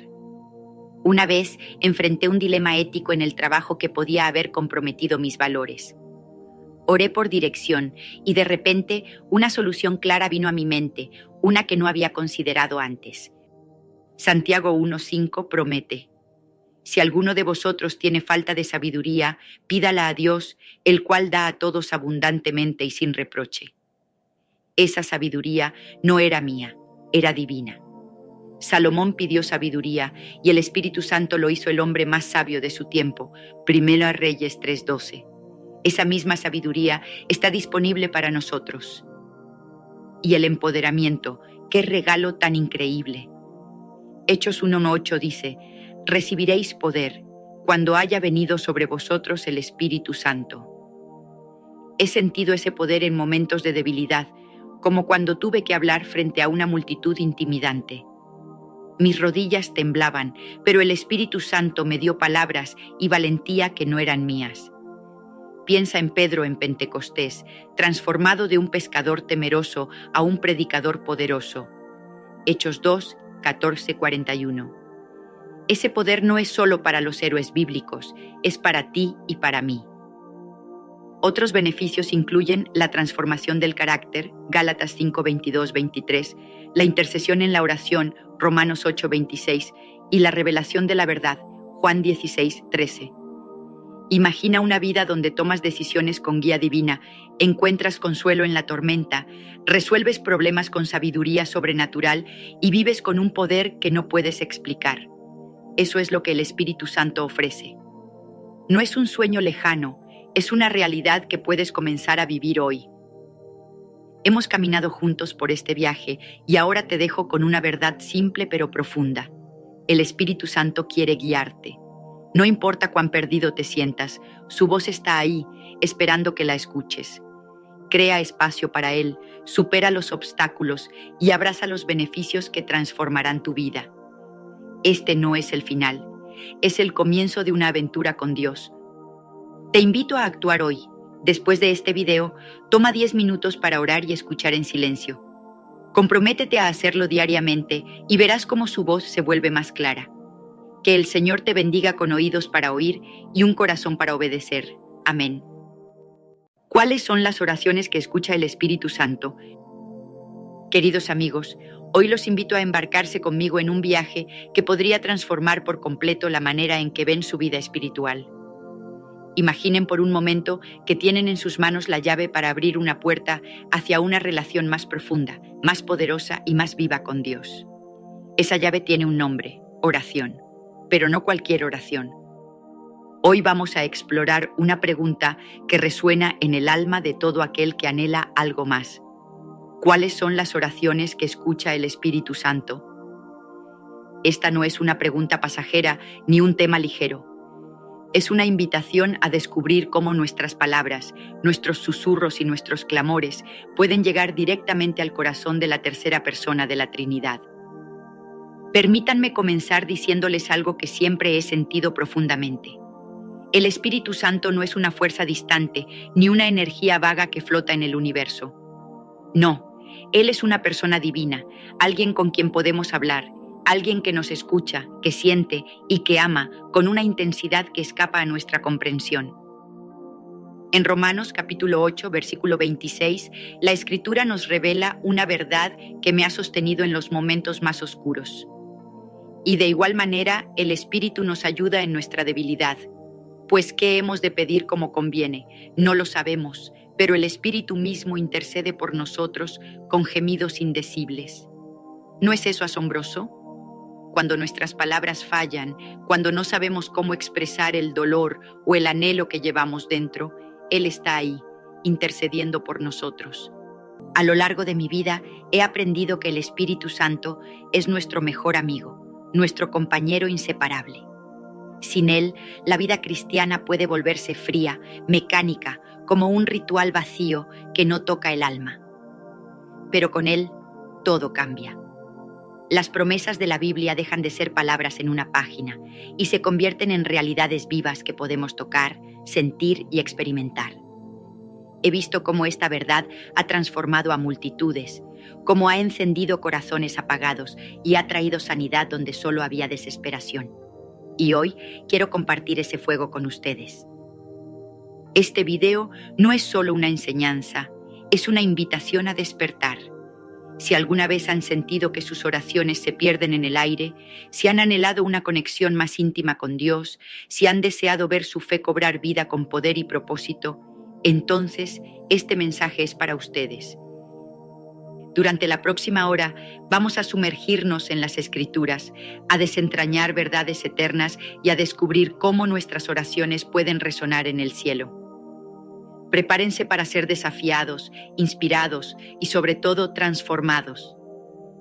Una vez enfrenté un dilema ético en el trabajo que podía haber comprometido mis valores. Oré por dirección y de repente una solución clara vino a mi mente, una que no había considerado antes. Santiago 1:5 promete: si alguno de vosotros tiene falta de sabiduría, pídala a Dios, el cual da a todos abundantemente y sin reproche. Esa sabiduría no era mía, era divina. Salomón pidió sabiduría y el Espíritu Santo lo hizo el hombre más sabio de su tiempo. Primera Reyes 3:12. Esa misma sabiduría está disponible para nosotros. Y el empoderamiento, qué regalo tan increíble. Hechos 1:8 dice, recibiréis poder cuando haya venido sobre vosotros el Espíritu Santo. He sentido ese poder en momentos de debilidad, como cuando tuve que hablar frente a una multitud intimidante. Mis rodillas temblaban, pero el Espíritu Santo me dio palabras y valentía que no eran mías. Piensa en Pedro en Pentecostés, transformado de un pescador temeroso a un predicador poderoso. Hechos 2:14-41. Ese poder no es solo para los héroes bíblicos, es para ti y para mí. Otros beneficios incluyen la transformación del carácter, Gálatas 5:22-23, la intercesión en la oración, Romanos 8:26, y la revelación de la verdad, Juan 16:13. Imagina una vida donde tomas decisiones con guía divina, encuentras consuelo en la tormenta, resuelves problemas con sabiduría sobrenatural y vives con un poder que no puedes explicar. Eso es lo que el Espíritu Santo ofrece. No es un sueño lejano, es una realidad que puedes comenzar a vivir hoy. Hemos caminado juntos por este viaje y ahora te dejo con una verdad simple pero profunda. El Espíritu Santo quiere guiarte. No importa cuán perdido te sientas, su voz está ahí, esperando que la escuches. Crea espacio para Él, supera los obstáculos y abraza los beneficios que transformarán tu vida. Este no es el final, es el comienzo de una aventura con Dios. Te invito a actuar hoy. Después de este video, toma 10 minutos para orar y escuchar en silencio. Comprométete a hacerlo diariamente y verás cómo su voz se vuelve más clara. Que el Señor te bendiga con oídos para oír y un corazón para obedecer. Amén. ¿Cuáles son las oraciones que escucha el Espíritu Santo? Queridos amigos, hoy los invito a embarcarse conmigo en un viaje que podría transformar por completo la manera en que ven su vida espiritual. Imaginen por un momento que tienen en sus manos la llave para abrir una puerta hacia una relación más profunda, más poderosa y más viva con Dios. Esa llave tiene un nombre: oración, pero no cualquier oración. Hoy vamos a explorar una pregunta que resuena en el alma de todo aquel que anhela algo más. ¿Cuáles son las oraciones que escucha el Espíritu Santo? Esta no es una pregunta pasajera ni un tema ligero. Es una invitación a descubrir cómo nuestras palabras, nuestros susurros y nuestros clamores pueden llegar directamente al corazón de la tercera persona de la Trinidad. Permítanme comenzar diciéndoles algo que siempre he sentido profundamente. El Espíritu Santo no es una fuerza distante ni una energía vaga que flota en el universo. No. Él es una persona divina, alguien con quien podemos hablar, alguien que nos escucha, que siente y que ama con una intensidad que escapa a nuestra comprensión. En Romanos capítulo 8, versículo 26, la Escritura nos revela una verdad que me ha sostenido en los momentos más oscuros. Y de igual manera, el Espíritu nos ayuda en nuestra debilidad. Pues, ¿qué hemos de pedir como conviene? No lo sabemos, pero el Espíritu mismo intercede por nosotros con gemidos indecibles. ¿No es eso asombroso? Cuando nuestras palabras fallan, cuando no sabemos cómo expresar el dolor o el anhelo que llevamos dentro, Él está ahí, intercediendo por nosotros. A lo largo de mi vida he aprendido que el Espíritu Santo es nuestro mejor amigo, nuestro compañero inseparable. Sin Él, la vida cristiana puede volverse fría, mecánica, como un ritual vacío que no toca el alma. Pero con Él, todo cambia. Las promesas de la Biblia dejan de ser palabras en una página y se convierten en realidades vivas que podemos tocar, sentir y experimentar. He visto cómo esta verdad ha transformado a multitudes, cómo ha encendido corazones apagados y ha traído sanidad donde solo había desesperación. Y hoy quiero compartir ese fuego con ustedes. Este video no es solo una enseñanza, es una invitación a despertar. Si alguna vez han sentido que sus oraciones se pierden en el aire, si han anhelado una conexión más íntima con Dios, si han deseado ver su fe cobrar vida con poder y propósito, entonces este mensaje es para ustedes. Durante la próxima hora vamos a sumergirnos en las Escrituras, a desentrañar verdades eternas y a descubrir cómo nuestras oraciones pueden resonar en el cielo. Prepárense para ser desafiados, inspirados y sobre todo transformados,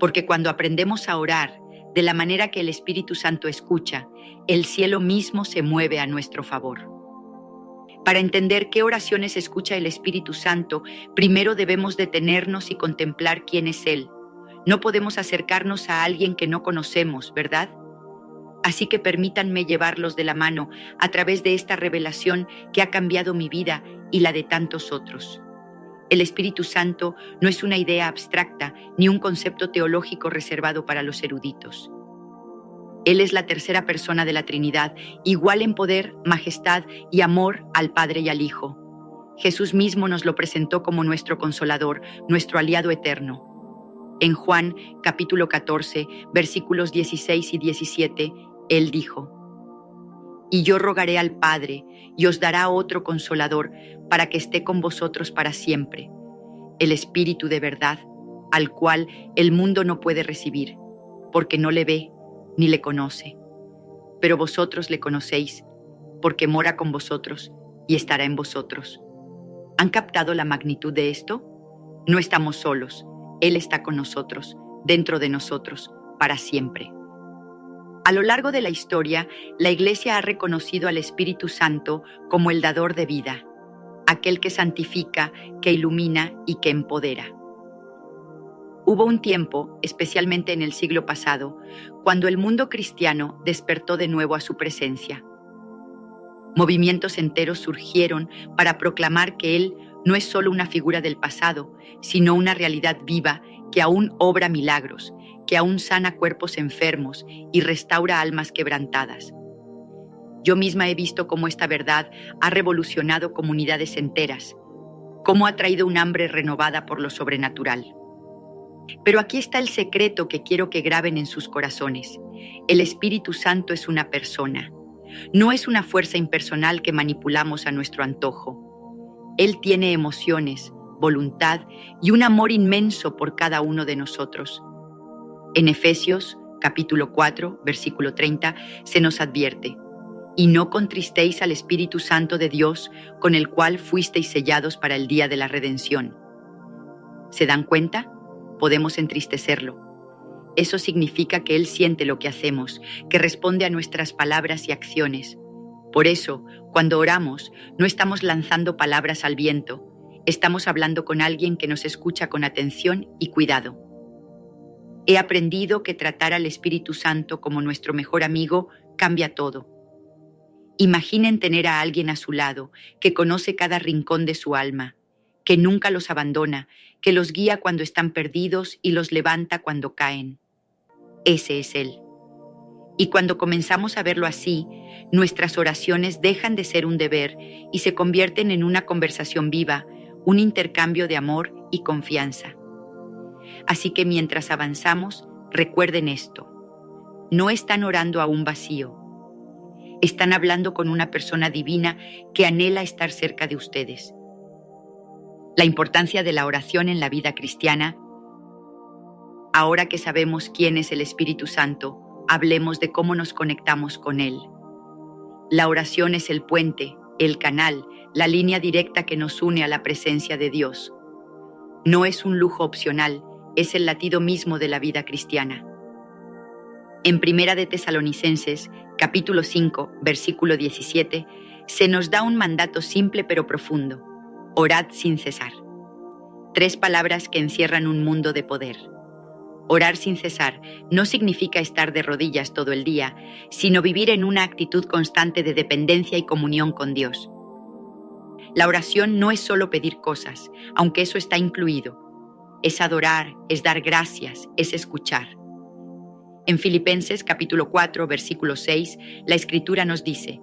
porque cuando aprendemos a orar de la manera que el Espíritu Santo escucha, el cielo mismo se mueve a nuestro favor. Para entender qué oraciones escucha el Espíritu Santo, primero debemos detenernos y contemplar quién es Él. No podemos acercarnos a alguien que no conocemos, ¿verdad? Así que permítanme llevarlos de la mano a través de esta revelación que ha cambiado mi vida y la de tantos otros. El Espíritu Santo no es una idea abstracta ni un concepto teológico reservado para los eruditos. Él es la tercera persona de la Trinidad, igual en poder, majestad y amor al Padre y al Hijo. Jesús mismo nos lo presentó como nuestro consolador, nuestro aliado eterno. En Juan, capítulo 14, versículos 16 y 17, Él dijo: «Y yo rogaré al Padre, y os dará otro consolador, para que esté con vosotros para siempre, el Espíritu de verdad, al cual el mundo no puede recibir, porque no le ve ni le conoce. Pero vosotros le conocéis, porque mora con vosotros y estará en vosotros». ¿Han captado la magnitud de esto? No estamos solos. Él está con nosotros, dentro de nosotros, para siempre. A lo largo de la historia, la Iglesia ha reconocido al Espíritu Santo como el dador de vida, aquel que santifica, que ilumina y que empodera. Hubo un tiempo, especialmente en el siglo pasado, cuando el mundo cristiano despertó de nuevo a su presencia. Movimientos enteros surgieron para proclamar que Él no es solo una figura del pasado, sino una realidad viva que aún obra milagros, que aún sana cuerpos enfermos y restaura almas quebrantadas. Yo misma he visto cómo esta verdad ha revolucionado comunidades enteras, cómo ha traído un hambre renovada por lo sobrenatural. Pero aquí está el secreto que quiero que graben en sus corazones. El Espíritu Santo es una persona. No es una fuerza impersonal que manipulamos a nuestro antojo. Él tiene emociones, voluntad y un amor inmenso por cada uno de nosotros. En Efesios, capítulo 4, versículo 30, se nos advierte: y no contristéis al Espíritu Santo de Dios, con el cual fuisteis sellados para el día de la redención. ¿Se dan cuenta? Podemos entristecerlo. Eso significa que Él siente lo que hacemos, que responde a nuestras palabras y acciones. Por eso, cuando oramos, no estamos lanzando palabras al viento, estamos hablando con alguien que nos escucha con atención y cuidado. He aprendido que tratar al Espíritu Santo como nuestro mejor amigo cambia todo. Imaginen tener a alguien a su lado, que conoce cada rincón de su alma, que nunca los abandona, que los guía cuando están perdidos y los levanta cuando caen. Ese es Él. Y cuando comenzamos a verlo así, nuestras oraciones dejan de ser un deber y se convierten en una conversación viva, un intercambio de amor y confianza. Así que mientras avanzamos, recuerden esto: no están orando a un vacío. Están hablando con una persona divina que anhela estar cerca de ustedes. La importancia de la oración en la vida cristiana. Ahora que sabemos quién es el Espíritu Santo, hablemos de cómo nos conectamos con Él. La oración es el puente, el canal, la línea directa que nos une a la presencia de Dios. No es un lujo opcional, es el latido mismo de la vida cristiana. En Primera de Tesalonicenses, capítulo 5, versículo 17, se nos da un mandato simple pero profundo: orad sin cesar. 3 palabras que encierran un mundo de poder. Orar sin cesar no significa estar de rodillas todo el día, sino vivir en una actitud constante de dependencia y comunión con Dios. La oración no es solo pedir cosas, aunque eso está incluido. Es adorar, es dar gracias, es escuchar. En Filipenses capítulo 4, versículo 6, la Escritura nos dice: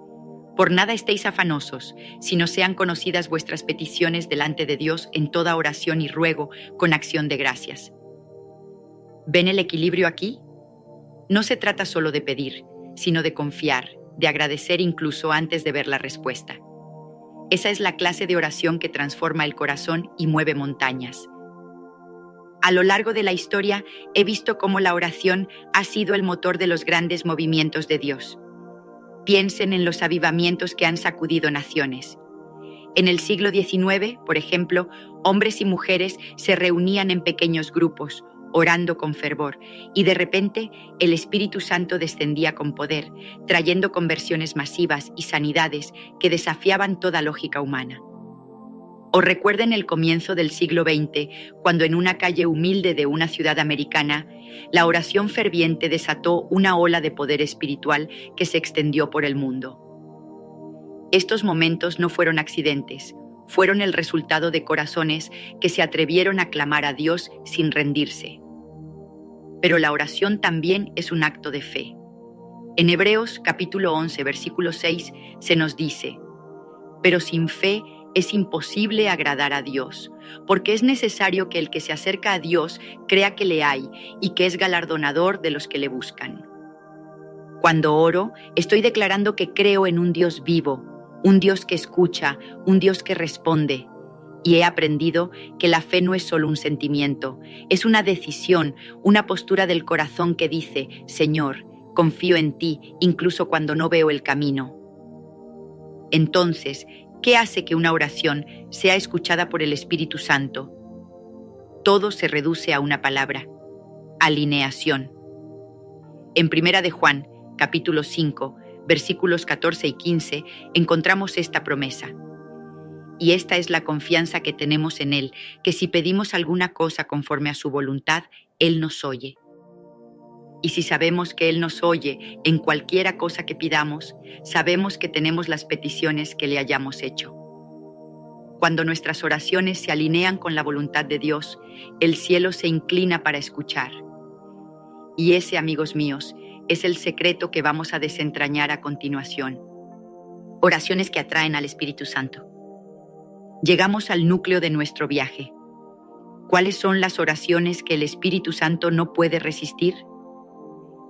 por nada estéis afanosos, sino sean conocidas vuestras peticiones delante de Dios en toda oración y ruego con acción de gracias. ¿Ven el equilibrio aquí? No se trata solo de pedir, sino de confiar, de agradecer incluso antes de ver la respuesta. Esa es la clase de oración que transforma el corazón y mueve montañas. A lo largo de la historia he visto cómo la oración ha sido el motor de los grandes movimientos de Dios. Piensen en los avivamientos que han sacudido naciones. En el siglo XIX, por ejemplo, hombres y mujeres se reunían en pequeños grupos, orando con fervor, y de repente el Espíritu Santo descendía con poder, trayendo conversiones masivas y sanidades que desafiaban toda lógica humana. O recuerden el comienzo del siglo XX, cuando en una calle humilde de una ciudad americana, la oración ferviente desató una ola de poder espiritual que se extendió por el mundo. Estos momentos no fueron accidentes, fueron el resultado de corazones que se atrevieron a clamar a Dios sin rendirse. Pero la oración también es un acto de fe. En Hebreos capítulo 11, versículo 6, se nos dice: pero sin fe es imposible agradar a Dios, porque es necesario que el que se acerca a Dios crea que le hay y que es galardonador de los que le buscan. Cuando oro, estoy declarando que creo en un Dios vivo, un Dios que escucha, un Dios que responde. Y he aprendido que la fe no es solo un sentimiento, es una decisión, una postura del corazón que dice: Señor, confío en ti, incluso cuando no veo el camino. Entonces, ¿qué hace que una oración sea escuchada por el Espíritu Santo? Todo se reduce a una palabra: alineación. En Primera de Juan, capítulo 5, versículos 14 y 15, encontramos esta promesa: y esta es la confianza que tenemos en Él, que si pedimos alguna cosa conforme a su voluntad, Él nos oye. Y si sabemos que Él nos oye en cualquiera cosa que pidamos, sabemos que tenemos las peticiones que le hayamos hecho. Cuando nuestras oraciones se alinean con la voluntad de Dios, el cielo se inclina para escuchar. Y ese, amigos míos, es el secreto que vamos a desentrañar a continuación. Oraciones que atraen al Espíritu Santo. Llegamos al núcleo de nuestro viaje. ¿Cuáles son las oraciones que el Espíritu Santo no puede resistir?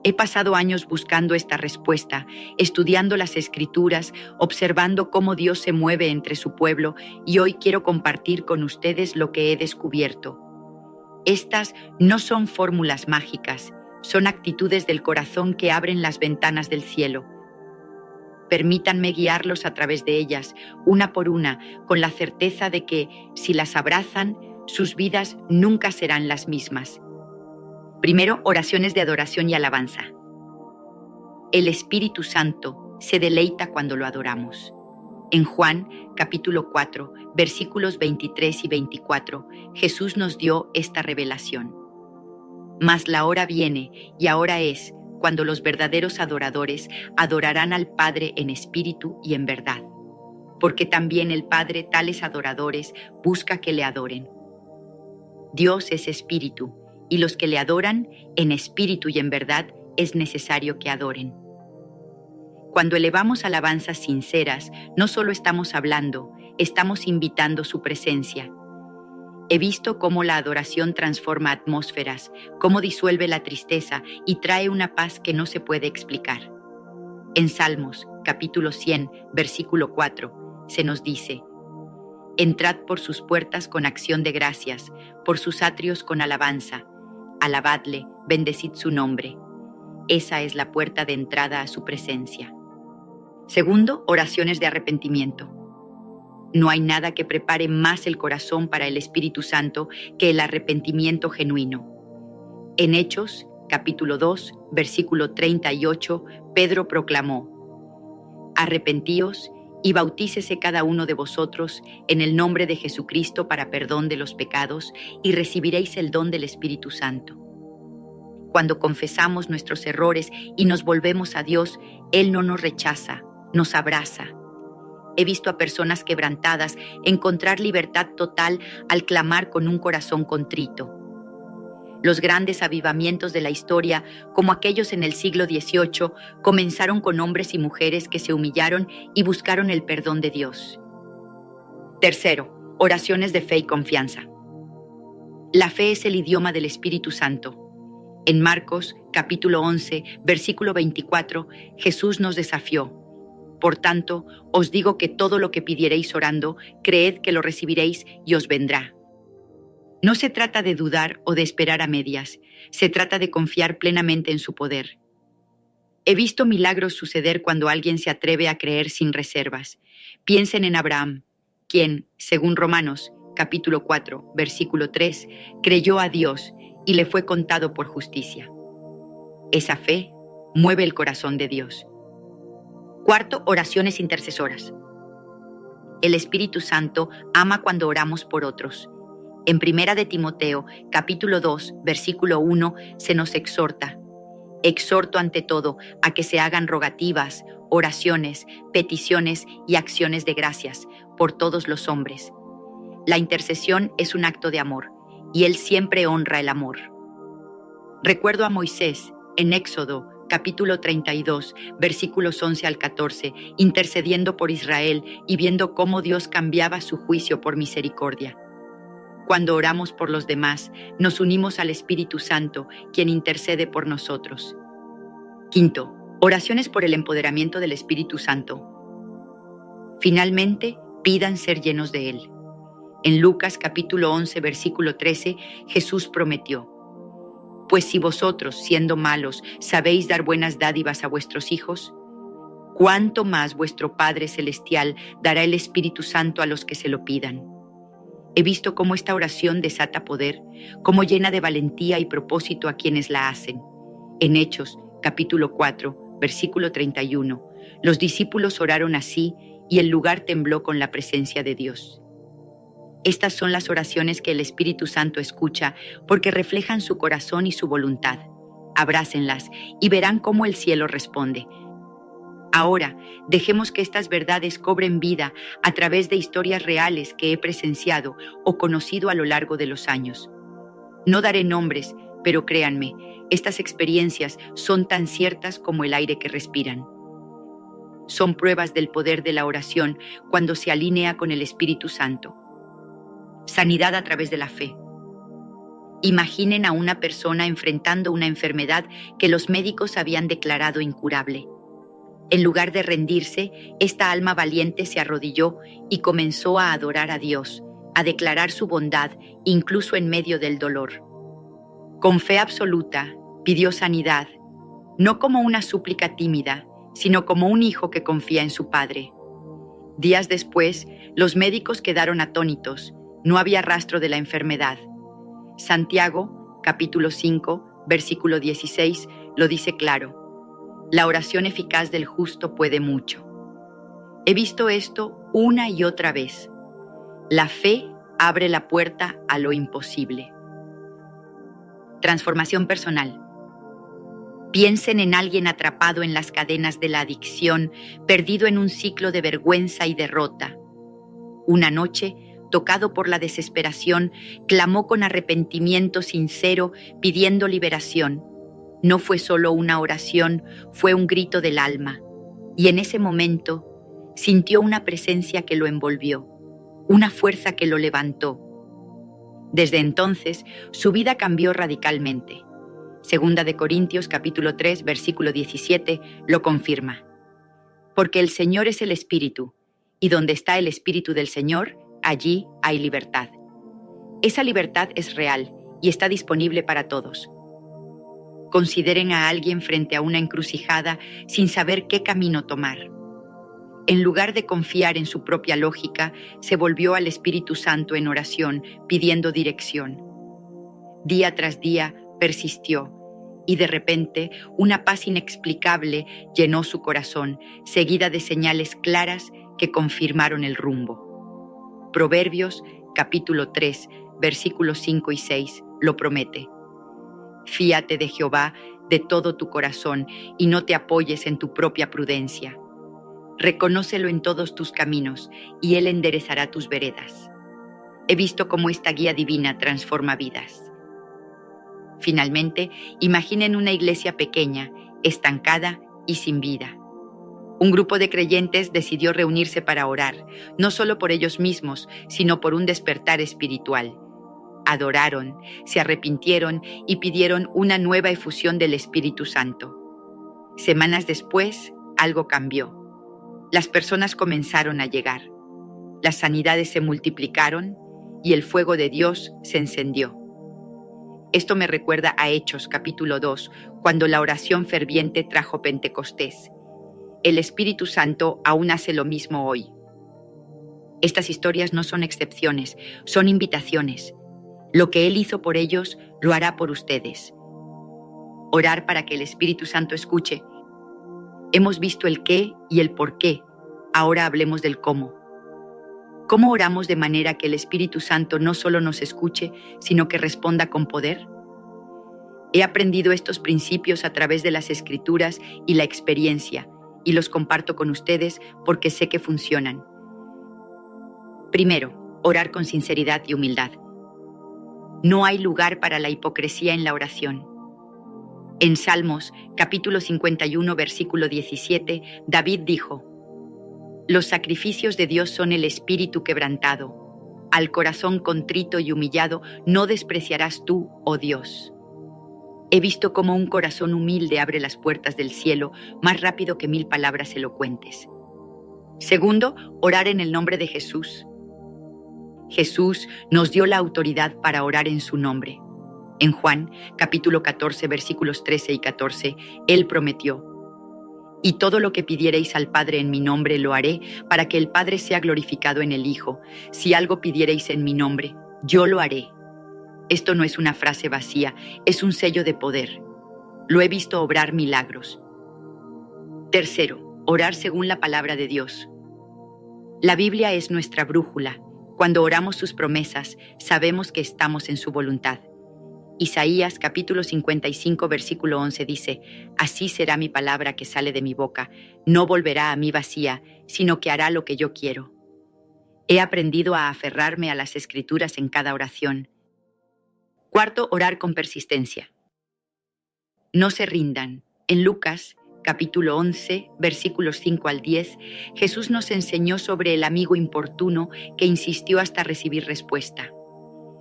He pasado años buscando esta respuesta, estudiando las Escrituras, observando cómo Dios se mueve entre su pueblo, y hoy quiero compartir con ustedes lo que he descubierto. Estas no son fórmulas mágicas, son actitudes del corazón que abren las ventanas del cielo. Permítanme guiarlos a través de ellas, una por una, con la certeza de que, si las abrazan, sus vidas nunca serán las mismas. Primero, oraciones de adoración y alabanza. El Espíritu Santo se deleita cuando lo adoramos. En Juan, capítulo 4, versículos 23 y 24, Jesús nos dio esta revelación. Mas la hora viene, y ahora es, cuando los verdaderos adoradores adorarán al Padre en espíritu y en verdad, porque también el Padre tales adoradores busca que le adoren. Dios es espíritu, y los que le adoran en espíritu y en verdad es necesario que adoren. Cuando elevamos alabanzas sinceras, no solo estamos hablando, estamos invitando su presencia. He visto cómo la adoración transforma atmósferas, cómo disuelve la tristeza y trae una paz que no se puede explicar. En Salmos, capítulo 100, versículo 4, se nos dice: entrad por sus puertas con acción de gracias, por sus atrios con alabanza. Alabadle, bendecid su nombre. Esa es la puerta de entrada a su presencia. Segundo, oraciones de arrepentimiento. No hay nada que prepare más el corazón para el Espíritu Santo que el arrepentimiento genuino. En Hechos, capítulo 2, versículo 38, Pedro proclamó: arrepentíos y bautícese cada uno de vosotros en el nombre de Jesucristo para perdón de los pecados, y recibiréis el don del Espíritu Santo. Cuando confesamos nuestros errores y nos volvemos a Dios, Él no nos rechaza, nos abraza. He visto a personas quebrantadas encontrar libertad total al clamar con un corazón contrito. Los grandes avivamientos de la historia, como aquellos en el siglo XVIII, comenzaron con hombres y mujeres que se humillaron y buscaron el perdón de Dios. Tercero, oraciones de fe y confianza. La fe es el idioma del Espíritu Santo. En Marcos, capítulo 11, versículo 24, Jesús nos desafió: por tanto, os digo que todo lo que pidiereis orando, creed que lo recibiréis y os vendrá. No se trata de dudar o de esperar a medias, se trata de confiar plenamente en su poder. He visto milagros suceder cuando alguien se atreve a creer sin reservas. Piensen en Abraham, quien, según Romanos, capítulo 4, versículo 3, creyó a Dios y le fue contado por justicia. Esa fe mueve el corazón de Dios. Cuarto, oraciones intercesoras. El Espíritu Santo ama cuando oramos por otros. En Primera de Timoteo, capítulo 2, versículo 1, se nos exhorta: exhorto ante todo a que se hagan rogativas, oraciones, peticiones y acciones de gracias por todos los hombres. La intercesión es un acto de amor, y Él siempre honra el amor. Recuerdo a Moisés, en Éxodo, capítulo 32, versículos 11 al 14, intercediendo por Israel y viendo cómo Dios cambiaba su juicio por misericordia. Cuando oramos por los demás, nos unimos al Espíritu Santo, quien intercede por nosotros. Quinto, oraciones por el empoderamiento del Espíritu Santo. Finalmente, pidan ser llenos de Él. En Lucas capítulo 11, versículo 13, Jesús prometió: pues si vosotros, siendo malos, sabéis dar buenas dádivas a vuestros hijos, ¿cuánto más vuestro Padre Celestial dará el Espíritu Santo a los que se lo pidan? He visto cómo esta oración desata poder, cómo llena de valentía y propósito a quienes la hacen. En Hechos, capítulo 4, versículo 31, los discípulos oraron así y el lugar tembló con la presencia de Dios. Estas son las oraciones que el Espíritu Santo escucha porque reflejan su corazón y su voluntad. Abrácenlas y verán cómo el cielo responde. Ahora, dejemos que estas verdades cobren vida a través de historias reales que he presenciado o conocido a lo largo de los años. No daré nombres, pero créanme, estas experiencias son tan ciertas como el aire que respiran. Son pruebas del poder de la oración cuando se alinea con el Espíritu Santo. Sanidad a través de la fe. Imaginen a una persona enfrentando una enfermedad que los médicos habían declarado incurable. En lugar de rendirse, esta alma valiente se arrodilló y comenzó a adorar a Dios, a declarar su bondad incluso en medio del dolor. Con fe absoluta, pidió sanidad, no como una súplica tímida, sino como un hijo que confía en su padre. Días después, los médicos quedaron atónitos. No había rastro de la enfermedad. Santiago, capítulo 5, versículo 16, lo dice claro. La oración eficaz del justo puede mucho. He visto esto una y otra vez. La fe abre la puerta a lo imposible. Transformación personal. Piensen en alguien atrapado en las cadenas de la adicción, perdido en un ciclo de vergüenza y derrota. Una noche, tocado por la desesperación, clamó con arrepentimiento sincero, pidiendo liberación. No fue solo una oración, fue un grito del alma. Y en ese momento, sintió una presencia que lo envolvió, una fuerza que lo levantó. Desde entonces, su vida cambió radicalmente. Segunda de Corintios capítulo 3, versículo 17, lo confirma. Porque el Señor es el Espíritu, y donde está el Espíritu del Señor, allí hay libertad. Esa libertad es real y está disponible para todos. Consideren a alguien frente a una encrucijada sin saber qué camino tomar. En lugar de confiar en su propia lógica, se volvió al Espíritu Santo en oración, pidiendo dirección. Día tras día persistió, y de repente una paz inexplicable llenó su corazón, seguida de señales claras que confirmaron el rumbo. Proverbios, capítulo 3, versículos 5 y 6, lo promete. Fíate de Jehová de todo tu corazón y no te apoyes en tu propia prudencia. Reconócelo en todos tus caminos y Él enderezará tus veredas. He visto cómo esta guía divina transforma vidas. Finalmente, imaginen una iglesia pequeña, estancada y sin vida. Un grupo de creyentes decidió reunirse para orar, no solo por ellos mismos, sino por un despertar espiritual. Adoraron, se arrepintieron y pidieron una nueva efusión del Espíritu Santo. Semanas después, algo cambió. Las personas comenzaron a llegar. Las sanidades se multiplicaron y el fuego de Dios se encendió. Esto me recuerda a Hechos capítulo 2, cuando la oración ferviente trajo Pentecostés. El Espíritu Santo aún hace lo mismo hoy. Estas historias no son excepciones, son invitaciones. Lo que Él hizo por ellos, lo hará por ustedes. Orar para que el Espíritu Santo escuche. Hemos visto el qué y el por qué. Ahora hablemos del cómo. ¿Cómo oramos de manera que el Espíritu Santo no solo nos escuche, sino que responda con poder? He aprendido estos principios a través de las Escrituras y la experiencia, y los comparto con ustedes porque sé que funcionan. Primero, orar con sinceridad y humildad. No hay lugar para la hipocresía en la oración. En Salmos, capítulo 51, versículo 17, David dijo: Los sacrificios de Dios son el espíritu quebrantado. Al corazón contrito y humillado no despreciarás tú, oh Dios. He visto cómo un corazón humilde abre las puertas del cielo más rápido que 1000 palabras elocuentes. Segundo, orar en el nombre de Jesús. Jesús nos dio la autoridad para orar en su nombre. En Juan, capítulo 14, versículos 13 y 14, Él prometió: Y todo lo que pidiereis al Padre en mi nombre lo haré, para que el Padre sea glorificado en el Hijo. Si algo pidiereis en mi nombre, yo lo haré. Esto no es una frase vacía, es un sello de poder. Lo he visto obrar milagros. Tercero, orar según la palabra de Dios. La Biblia es nuestra brújula. Cuando oramos sus promesas, sabemos que estamos en su voluntad. Isaías capítulo 55 versículo 11 dice: Así será mi palabra que sale de mi boca, no volverá a mí vacía, sino que hará lo que yo quiero. He aprendido a aferrarme a las Escrituras en cada oración. Cuarto, orar con persistencia. No se rindan. En Lucas capítulo 11, versículos 5 al 10, Jesús nos enseñó sobre el amigo importuno que insistió hasta recibir respuesta.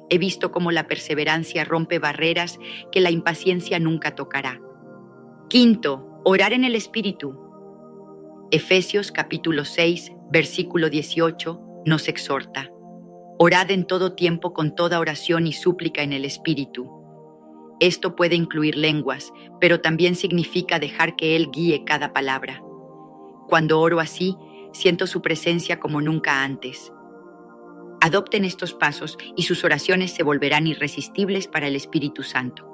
He visto cómo la perseverancia rompe barreras que la impaciencia nunca tocará. Quinto, orar en el Espíritu. Efesios capítulo 6, versículo 18 nos exhorta: orad en todo tiempo con toda oración y súplica en el Espíritu. Esto puede incluir lenguas, pero también significa dejar que Él guíe cada palabra. Cuando oro así, siento su presencia como nunca antes. Adopten estos pasos y sus oraciones se volverán irresistibles para el Espíritu Santo.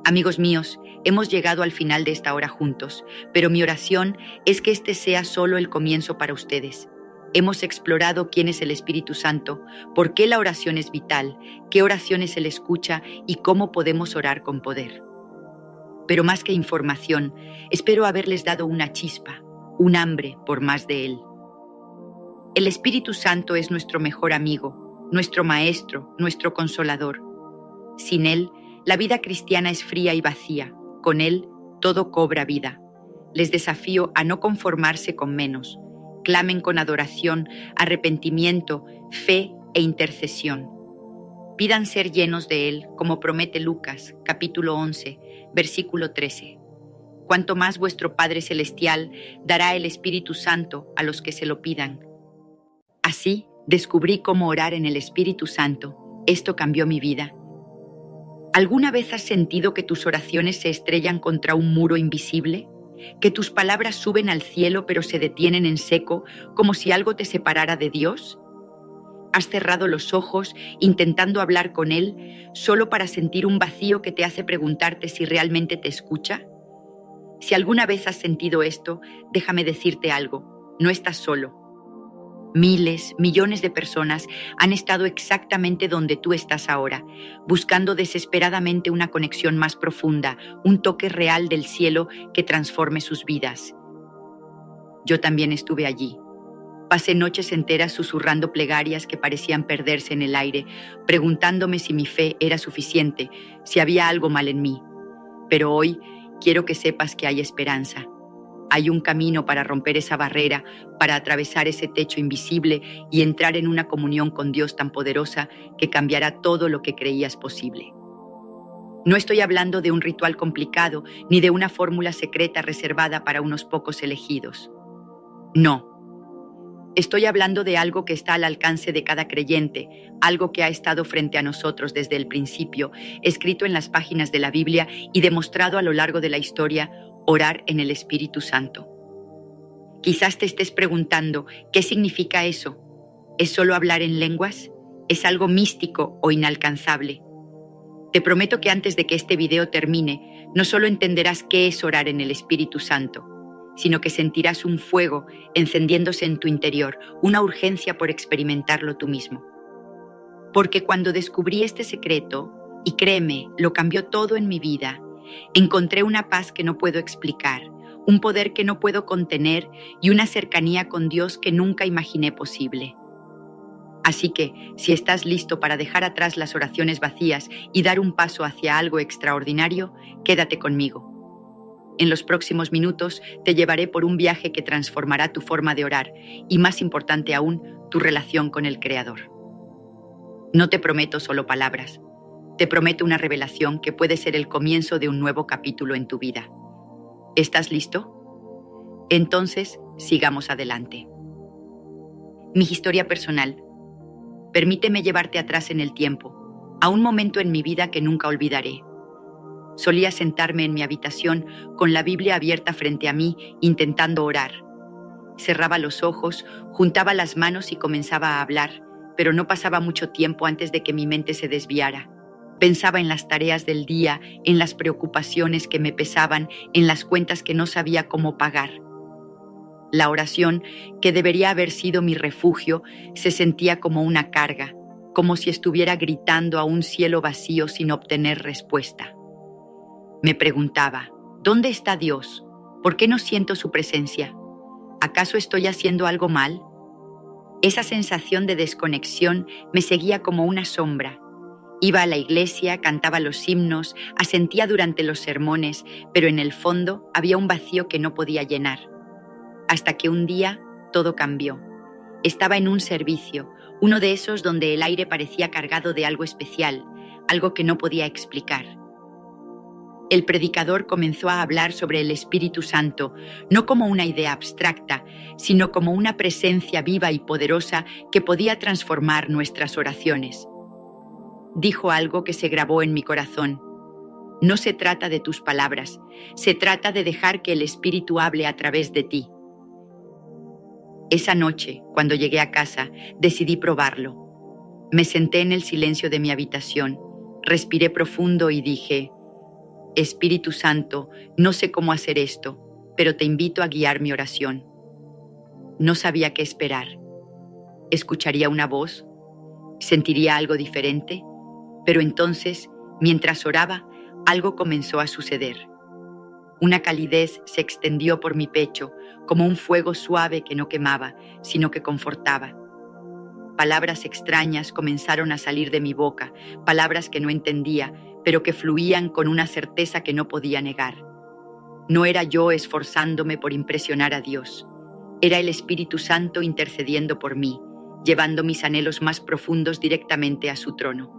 Amigos míos, hemos llegado al final de esta hora juntos, pero mi oración es que este sea solo el comienzo para ustedes. Hemos explorado quién es el Espíritu Santo, por qué la oración es vital, qué oraciones Él escucha y cómo podemos orar con poder. Pero más que información, espero haberles dado una chispa, un hambre por más de Él. El Espíritu Santo es nuestro mejor amigo, nuestro maestro, nuestro consolador. Sin Él, la vida cristiana es fría y vacía. Con Él, todo cobra vida. Les desafío a no conformarse con menos. Clamen con adoración, arrepentimiento, fe e intercesión. Pidan ser llenos de Él, como promete Lucas, capítulo 11, versículo 13. Cuanto más vuestro Padre Celestial dará el Espíritu Santo a los que se lo pidan. Así, descubrí cómo orar en el Espíritu Santo. Esto cambió mi vida. ¿Alguna vez has sentido que tus oraciones se estrellan contra un muro invisible? ¿Que tus palabras suben al cielo pero se detienen en seco, como si algo te separara de Dios? ¿Has cerrado los ojos intentando hablar con Él solo para sentir un vacío que te hace preguntarte si realmente te escucha? Si alguna vez has sentido esto, déjame decirte algo: no estás solo. Miles, millones de personas han estado exactamente donde tú estás ahora, buscando desesperadamente una conexión más profunda, un toque real del cielo que transforme sus vidas. Yo también estuve allí. Pasé noches enteras susurrando plegarias que parecían perderse en el aire, preguntándome si mi fe era suficiente, si había algo mal en mí. Pero hoy quiero que sepas que hay esperanza. Hay un camino para romper esa barrera, para atravesar ese techo invisible y entrar en una comunión con Dios tan poderosa que cambiará todo lo que creías posible. No estoy hablando de un ritual complicado ni de una fórmula secreta reservada para unos pocos elegidos. No. Estoy hablando de algo que está al alcance de cada creyente, algo que ha estado frente a nosotros desde el principio, escrito en las páginas de la Biblia y demostrado a lo largo de la historia: orar en el Espíritu Santo. Quizás te estés preguntando, ¿qué significa eso? ¿Es solo hablar en lenguas? ¿Es algo místico o inalcanzable? Te prometo que antes de que este video termine, no solo entenderás qué es orar en el Espíritu Santo, sino que sentirás un fuego encendiéndose en tu interior, una urgencia por experimentarlo tú mismo. Porque cuando descubrí este secreto, y créeme, lo cambió todo en mi vida, encontré una paz que no puedo explicar, un poder que no puedo contener y una cercanía con Dios que nunca imaginé posible. Así que, si estás listo para dejar atrás las oraciones vacías y dar un paso hacia algo extraordinario, quédate conmigo. En los próximos minutos te llevaré por un viaje que transformará tu forma de orar y, más importante aún, tu relación con el Creador. No te prometo solo palabras. Te prometo una revelación que puede ser el comienzo de un nuevo capítulo en tu vida. ¿Estás listo? Entonces, sigamos adelante. Mi historia personal. Permíteme llevarte atrás en el tiempo, a un momento en mi vida que nunca olvidaré. Solía sentarme en mi habitación con la Biblia abierta frente a mí, intentando orar. Cerraba los ojos, juntaba las manos y comenzaba a hablar, pero no pasaba mucho tiempo antes de que mi mente se desviara. Pensaba en las tareas del día, en las preocupaciones que me pesaban, en las cuentas que no sabía cómo pagar. La oración, que debería haber sido mi refugio, se sentía como una carga, como si estuviera gritando a un cielo vacío sin obtener respuesta. Me preguntaba, ¿dónde está Dios? ¿Por qué no siento su presencia? ¿Acaso estoy haciendo algo mal? Esa sensación de desconexión me seguía como una sombra. Iba a la iglesia, cantaba los himnos, asentía durante los sermones, pero en el fondo había un vacío que no podía llenar. Hasta que un día todo cambió. Estaba en un servicio, uno de esos donde el aire parecía cargado de algo especial, algo que no podía explicar. El predicador comenzó a hablar sobre el Espíritu Santo, no como una idea abstracta, sino como una presencia viva y poderosa que podía transformar nuestras oraciones. Dijo algo que se grabó en mi corazón. No se trata de tus palabras, se trata de dejar que el Espíritu hable a través de ti. Esa noche, cuando llegué a casa, decidí probarlo. Me senté en el silencio de mi habitación, respiré profundo y dije: Espíritu Santo, no sé cómo hacer esto, pero te invito a guiar mi oración. No sabía qué esperar. ¿Escucharía una voz? ¿Sentiría algo diferente? Pero entonces, mientras oraba, algo comenzó a suceder. Una calidez se extendió por mi pecho, como un fuego suave que no quemaba, sino que confortaba. Palabras extrañas comenzaron a salir de mi boca, palabras que no entendía, pero que fluían con una certeza que no podía negar. No era yo esforzándome por impresionar a Dios. Era el Espíritu Santo intercediendo por mí, llevando mis anhelos más profundos directamente a su trono.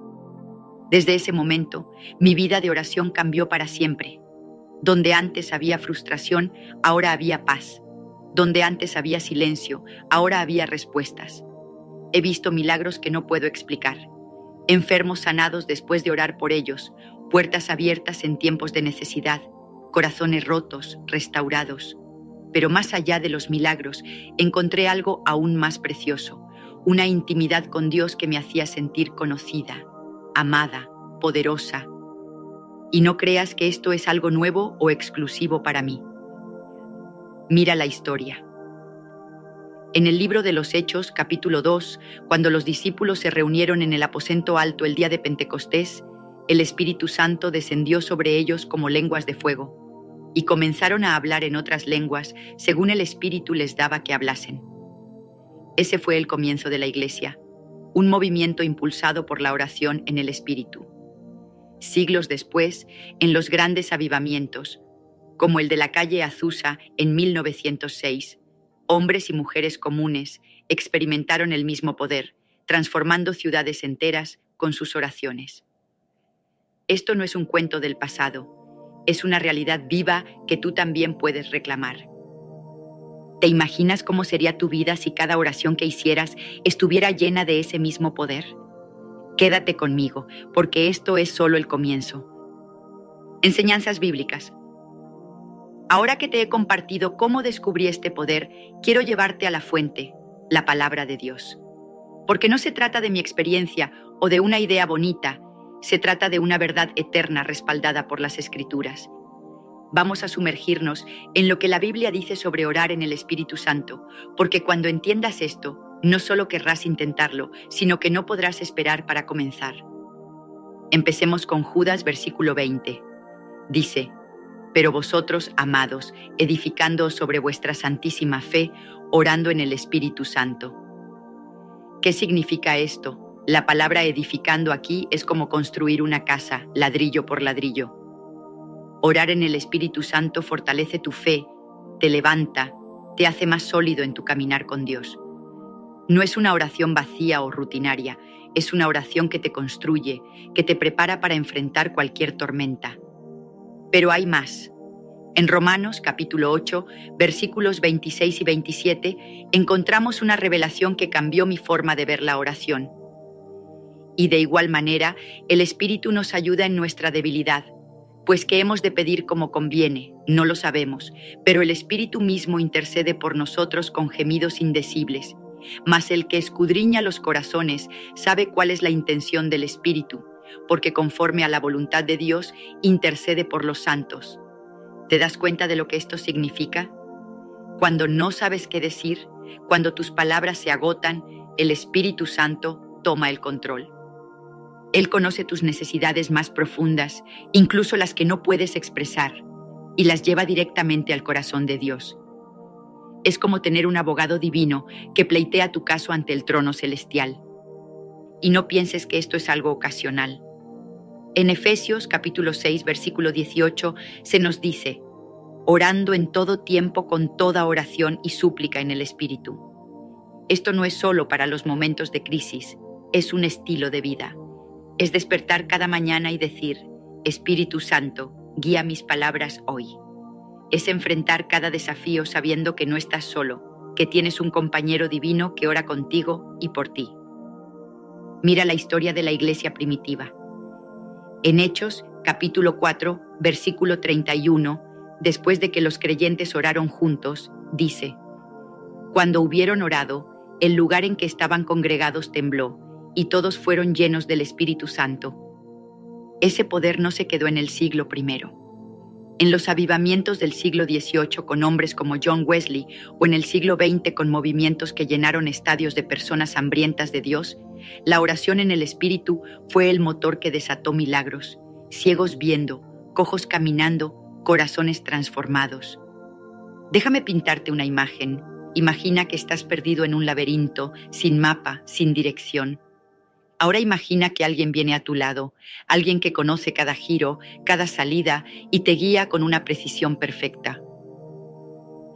Desde ese momento, mi vida de oración cambió para siempre. Donde antes había frustración, ahora había paz. Donde antes había silencio, ahora había respuestas. He visto milagros que no puedo explicar. Enfermos sanados después de orar por ellos, puertas abiertas en tiempos de necesidad, corazones rotos, restaurados. Pero más allá de los milagros, encontré algo aún más precioso, una intimidad con Dios que me hacía sentir conocida, amada, poderosa. Y no creas que esto es algo nuevo o exclusivo para mí. Mira la historia. En el libro de los Hechos, capítulo 2, cuando los discípulos se reunieron en el aposento alto el día de Pentecostés, el Espíritu Santo descendió sobre ellos como lenguas de fuego, y comenzaron a hablar en otras lenguas según el Espíritu les daba que hablasen. Ese fue el comienzo de la Iglesia, un movimiento impulsado por la oración en el Espíritu. Siglos después, en los grandes avivamientos, como el de la calle Azusa en 1906, hombres y mujeres comunes experimentaron el mismo poder, transformando ciudades enteras con sus oraciones. Esto no es un cuento del pasado, es una realidad viva que tú también puedes reclamar. ¿Te imaginas cómo sería tu vida si cada oración que hicieras estuviera llena de ese mismo poder? Quédate conmigo, porque esto es solo el comienzo. Enseñanzas bíblicas. Ahora que te he compartido cómo descubrí este poder, quiero llevarte a la fuente, la palabra de Dios. Porque no se trata de mi experiencia o de una idea bonita, se trata de una verdad eterna respaldada por las Escrituras. Vamos a sumergirnos en lo que la Biblia dice sobre orar en el Espíritu Santo, porque cuando entiendas esto, no solo querrás intentarlo, sino que no podrás esperar para comenzar. Empecemos con Judas, versículo 20. Dice: Pero vosotros, amados, edificándoos sobre vuestra santísima fe, orando en el Espíritu Santo. ¿Qué significa esto? La palabra edificando aquí es como construir una casa, ladrillo por ladrillo. Orar en el Espíritu Santo fortalece tu fe, te levanta, te hace más sólido en tu caminar con Dios. No es una oración vacía o rutinaria, es una oración que te construye, que te prepara para enfrentar cualquier tormenta. Pero hay más. En Romanos, capítulo 8, versículos 26 y 27, encontramos una revelación que cambió mi forma de ver la oración. Y de igual manera, el Espíritu nos ayuda en nuestra debilidad, pues que hemos de pedir como conviene, no lo sabemos, pero el Espíritu mismo intercede por nosotros con gemidos indecibles. Mas el que escudriña los corazones sabe cuál es la intención del Espíritu, porque conforme a la voluntad de Dios intercede por los santos. ¿Te das cuenta de lo que esto significa? Cuando no sabes qué decir, cuando tus palabras se agotan, el Espíritu Santo toma el control. Él conoce tus necesidades más profundas, incluso las que no puedes expresar, y las lleva directamente al corazón de Dios. Es como tener un abogado divino que pleitea tu caso ante el trono celestial. Y no pienses que esto es algo ocasional. En Efesios capítulo 6, versículo 18, se nos dice: orando en todo tiempo con toda oración y súplica en el Espíritu. Esto no es solo para los momentos de crisis, es un estilo de vida. Es despertar cada mañana y decir, Espíritu Santo, guía mis palabras hoy. Es enfrentar cada desafío sabiendo que no estás solo, que tienes un compañero divino que ora contigo y por ti. Mira la historia de la iglesia primitiva. En Hechos, capítulo 4, versículo 31, después de que los creyentes oraron juntos, dice, Cuando hubieron orado, el lugar en que estaban congregados tembló, y todos fueron llenos del Espíritu Santo. Ese poder no se quedó en el siglo I. En los avivamientos del siglo XVIII con hombres como John Wesley o en el siglo XX con movimientos que llenaron estadios de personas hambrientas de Dios, la oración en el Espíritu fue el motor que desató milagros, ciegos viendo, cojos caminando, corazones transformados. Déjame pintarte una imagen. Imagina que estás perdido en un laberinto, sin mapa, sin dirección. Ahora imagina que alguien viene a tu lado, alguien que conoce cada giro, cada salida y te guía con una precisión perfecta.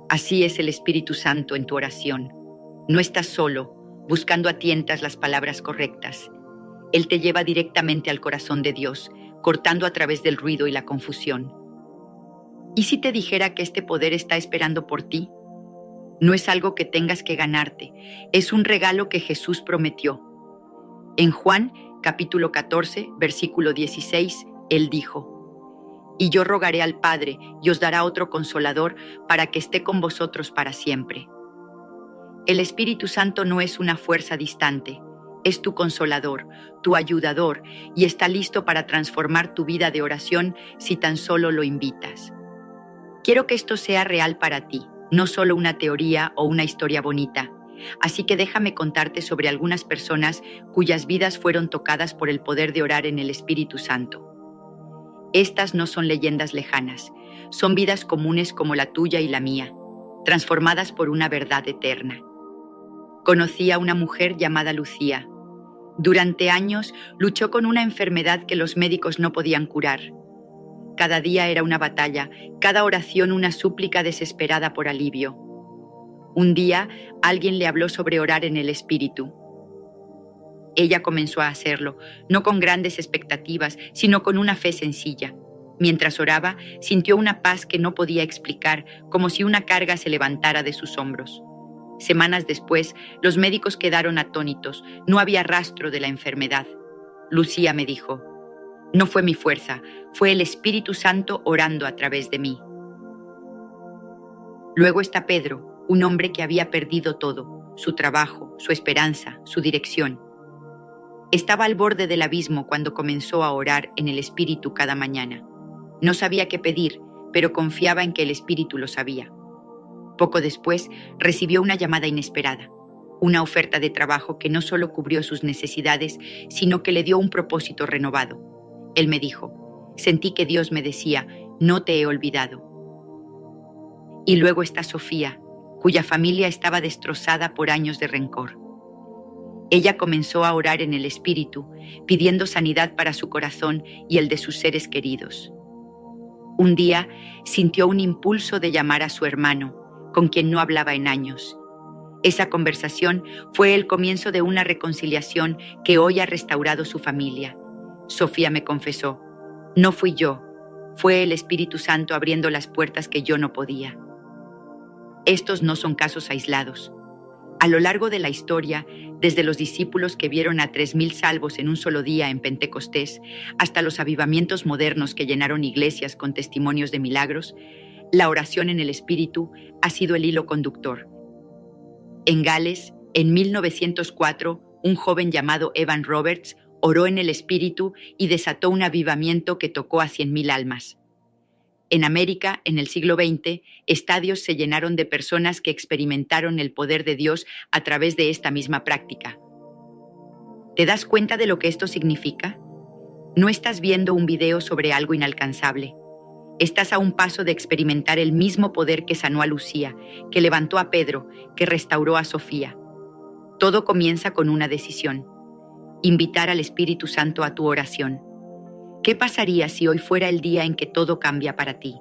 Así es el Espíritu Santo en tu oración. No estás solo, buscando a tientas las palabras correctas. Él te lleva directamente al corazón de Dios, cortando a través del ruido y la confusión. ¿Y si te dijera que este poder está esperando por ti? No es algo que tengas que ganarte, es un regalo que Jesús prometió. En Juan, capítulo 14, versículo 16, Él dijo, Y yo rogaré al Padre y os dará otro Consolador para que esté con vosotros para siempre. El Espíritu Santo no es una fuerza distante, es tu Consolador, tu ayudador y está listo para transformar tu vida de oración si tan solo lo invitas. Quiero que esto sea real para ti, no solo una teoría o una historia bonita. Así que déjame contarte sobre algunas personas cuyas vidas fueron tocadas por el poder de orar en el Espíritu Santo. Estas no son leyendas lejanas, son vidas comunes como la tuya y la mía, transformadas por una verdad eterna. Conocí a una mujer llamada Lucía. Durante años luchó con una enfermedad que los médicos no podían curar. Cada día era una batalla, cada oración una súplica desesperada por alivio. Un día, alguien le habló sobre orar en el Espíritu. Ella comenzó a hacerlo, no con grandes expectativas, sino con una fe sencilla. Mientras oraba, sintió una paz que no podía explicar, como si una carga se levantara de sus hombros. Semanas después, los médicos quedaron atónitos, no había rastro de la enfermedad. Lucía me dijo, no fue mi fuerza, fue el Espíritu Santo orando a través de mí. Luego está Pedro, un hombre que había perdido todo, su trabajo, su esperanza, su dirección. Estaba al borde del abismo cuando comenzó a orar en el Espíritu cada mañana. No sabía qué pedir, pero confiaba en que el Espíritu lo sabía. Poco después, recibió una llamada inesperada, una oferta de trabajo que no solo cubrió sus necesidades, sino que le dio un propósito renovado. Él me dijo, sentí que Dios me decía, no te he olvidado. Y luego está Sofía, cuya familia estaba destrozada por años de rencor. Ella comenzó a orar en el Espíritu, pidiendo sanidad para su corazón y el de sus seres queridos. Un día sintió un impulso de llamar a su hermano, con quien no hablaba en años. Esa conversación fue el comienzo de una reconciliación que hoy ha restaurado su familia. Sofía me confesó, no fui yo, fue el Espíritu Santo abriendo las puertas que yo no podía. Estos no son casos aislados. A lo largo de la historia, desde los discípulos que vieron a 3,000 salvos en un solo día en Pentecostés, hasta los avivamientos modernos que llenaron iglesias con testimonios de milagros, la oración en el Espíritu ha sido el hilo conductor. En Gales, en 1904, un joven llamado Evan Roberts oró en el Espíritu y desató un avivamiento que tocó a 100,000 almas. En América, en el siglo XX, estadios se llenaron de personas que experimentaron el poder de Dios a través de esta misma práctica. ¿Te das cuenta de lo que esto significa? No estás viendo un video sobre algo inalcanzable. Estás a un paso de experimentar el mismo poder que sanó a Lucía, que levantó a Pedro, que restauró a Sofía. Todo comienza con una decisión: invitar al Espíritu Santo a tu oración. ¿Qué pasaría si hoy fuera el día en que todo cambia para ti?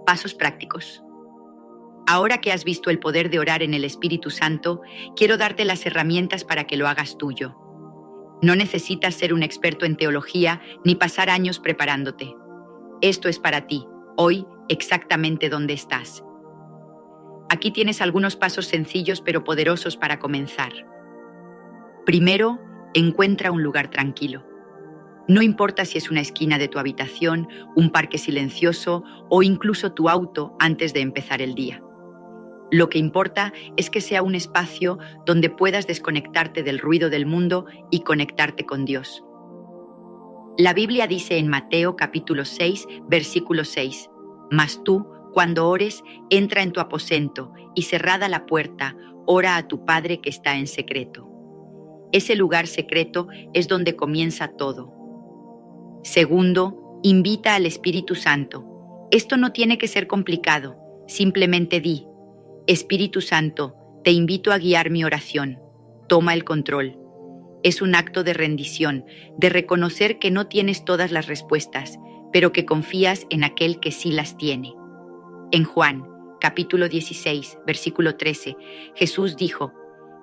Pasos prácticos. Ahora que has visto el poder de orar en el Espíritu Santo, quiero darte las herramientas para que lo hagas tuyo. No necesitas ser un experto en teología ni pasar años preparándote. Esto es para ti, hoy, exactamente donde estás. Aquí tienes algunos pasos sencillos pero poderosos para comenzar. Primero, encuentra un lugar tranquilo. No importa si es una esquina de tu habitación, un parque silencioso o incluso tu auto antes de empezar el día. Lo que importa es que sea un espacio donde puedas desconectarte del ruido del mundo y conectarte con Dios. La Biblia dice en Mateo capítulo 6, versículo 6, «Mas tú, cuando ores, entra en tu aposento y cerrada la puerta, ora a tu Padre que está en secreto». Ese lugar secreto es donde comienza todo. Segundo, invita al Espíritu Santo. Esto no tiene que ser complicado, simplemente di: Espíritu Santo, te invito a guiar mi oración. Toma el control. Es un acto de rendición, de reconocer que no tienes todas las respuestas, pero que confías en aquel que sí las tiene. En Juan, capítulo 16, versículo 13, Jesús dijo: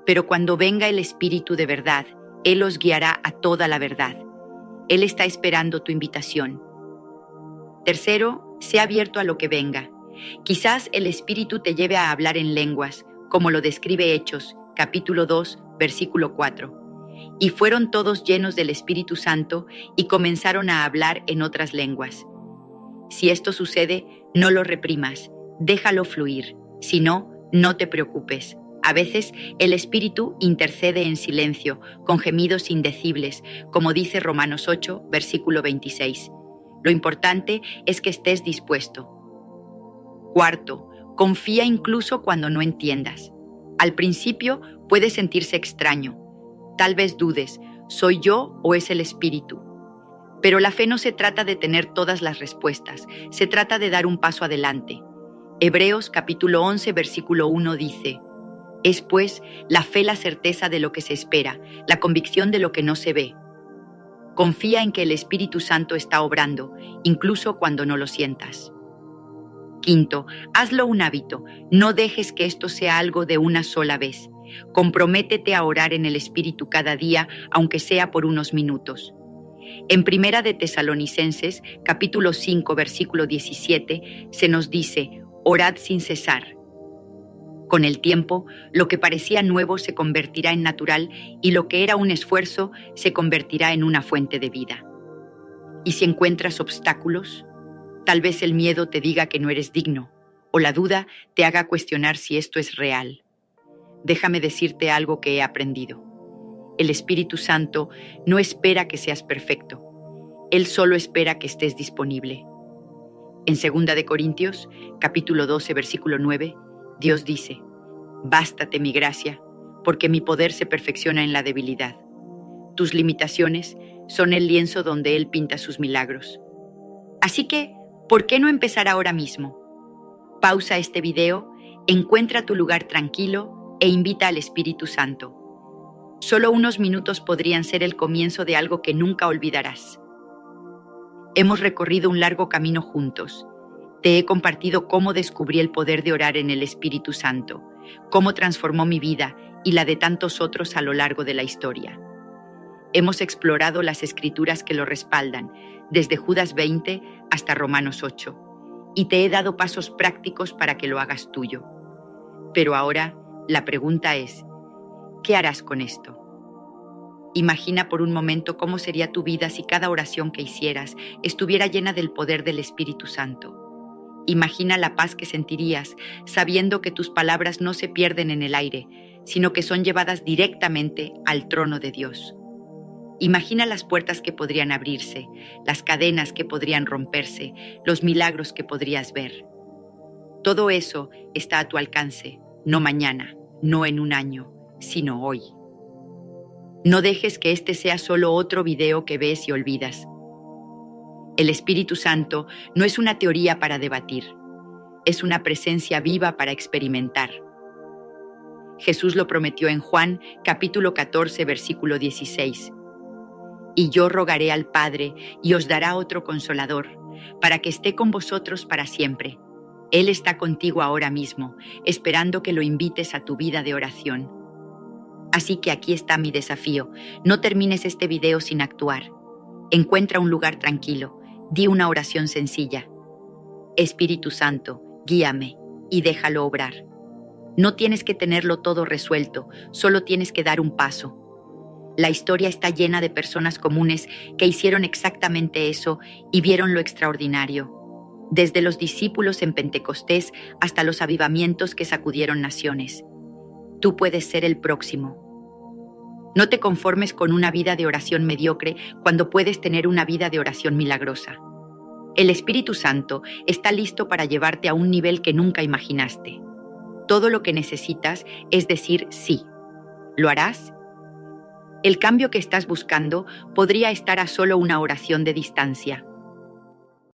«Pero cuando venga el Espíritu de verdad, Él os guiará a toda la verdad». Él está esperando tu invitación. Tercero, sé abierto a lo que venga. Quizás el Espíritu te lleve a hablar en lenguas, como lo describe Hechos, capítulo 2, versículo 4. Y fueron todos llenos del Espíritu Santo y comenzaron a hablar en otras lenguas. Si esto sucede, no lo reprimas, déjalo fluir. Si no, no te preocupes. A veces el Espíritu intercede en silencio, con gemidos indecibles, como dice Romanos 8, versículo 26. Lo importante es que estés dispuesto. Cuarto, confía incluso cuando no entiendas. Al principio puede sentirse extraño. Tal vez dudes, ¿soy yo o es el Espíritu? Pero la fe no se trata de tener todas las respuestas, se trata de dar un paso adelante. Hebreos capítulo 11, versículo 1 dice: «Es pues la fe la certeza de lo que se espera, la convicción de lo que no se ve». Confía en que el Espíritu Santo está obrando, incluso cuando no lo sientas. Quinto, hazlo un hábito. No dejes que esto sea algo de una sola vez. Comprométete a orar en el Espíritu cada día, aunque sea por unos minutos. En Primera de Tesalonicenses, capítulo 5, versículo 17, se nos dice: «Orad sin cesar». Con el tiempo, lo que parecía nuevo se convertirá en natural y lo que era un esfuerzo se convertirá en una fuente de vida. ¿Y si encuentras obstáculos? Tal vez el miedo te diga que no eres digno, o la duda te haga cuestionar si esto es real. Déjame decirte algo que he aprendido. El Espíritu Santo no espera que seas perfecto. Él solo espera que estés disponible. En 2 de Corintios, capítulo 12, versículo 9, Dios dice: «Bástate mi gracia, porque mi poder se perfecciona en la debilidad». Tus limitaciones son el lienzo donde Él pinta sus milagros. Así que, ¿por qué no empezar ahora mismo? Pausa este video, encuentra tu lugar tranquilo e invita al Espíritu Santo. Solo unos minutos podrían ser el comienzo de algo que nunca olvidarás. Hemos recorrido un largo camino juntos. Te he compartido cómo descubrí el poder de orar en el Espíritu Santo, cómo transformó mi vida y la de tantos otros a lo largo de la historia. Hemos explorado las escrituras que lo respaldan, desde Judas 20 hasta Romanos 8, y te he dado pasos prácticos para que lo hagas tuyo. Pero ahora, la pregunta es, ¿qué harás con esto? Imagina por un momento cómo sería tu vida si cada oración que hicieras estuviera llena del poder del Espíritu Santo. Imagina la paz que sentirías sabiendo que tus palabras no se pierden en el aire, sino que son llevadas directamente al trono de Dios. Imagina las puertas que podrían abrirse, las cadenas que podrían romperse, los milagros que podrías ver. Todo eso está a tu alcance, no mañana, no en un año, sino hoy. No dejes que este sea solo otro video que ves y olvidas. El Espíritu Santo no es una teoría para debatir, es una presencia viva para experimentar. Jesús lo prometió en Juan, capítulo 14, versículo 16. «Y yo rogaré al Padre y os dará otro Consolador, para que esté con vosotros para siempre, Él está contigo ahora mismo, esperando que lo invites a tu vida de oración. Así que aquí está mi desafío. No termines este video sin actuar. Encuentra un lugar tranquilo. Di una oración sencilla. Espíritu Santo, guíame y déjalo obrar. No tienes que tenerlo todo resuelto, solo tienes que dar un paso. La historia está llena de personas comunes que hicieron exactamente eso y vieron lo extraordinario. Desde los discípulos en Pentecostés hasta los avivamientos que sacudieron naciones. Tú puedes ser el próximo. No te conformes con una vida de oración mediocre cuando puedes tener una vida de oración milagrosa. El Espíritu Santo está listo para llevarte a un nivel que nunca imaginaste. Todo lo que necesitas es decir sí. ¿Lo harás? El cambio que estás buscando podría estar a solo una oración de distancia.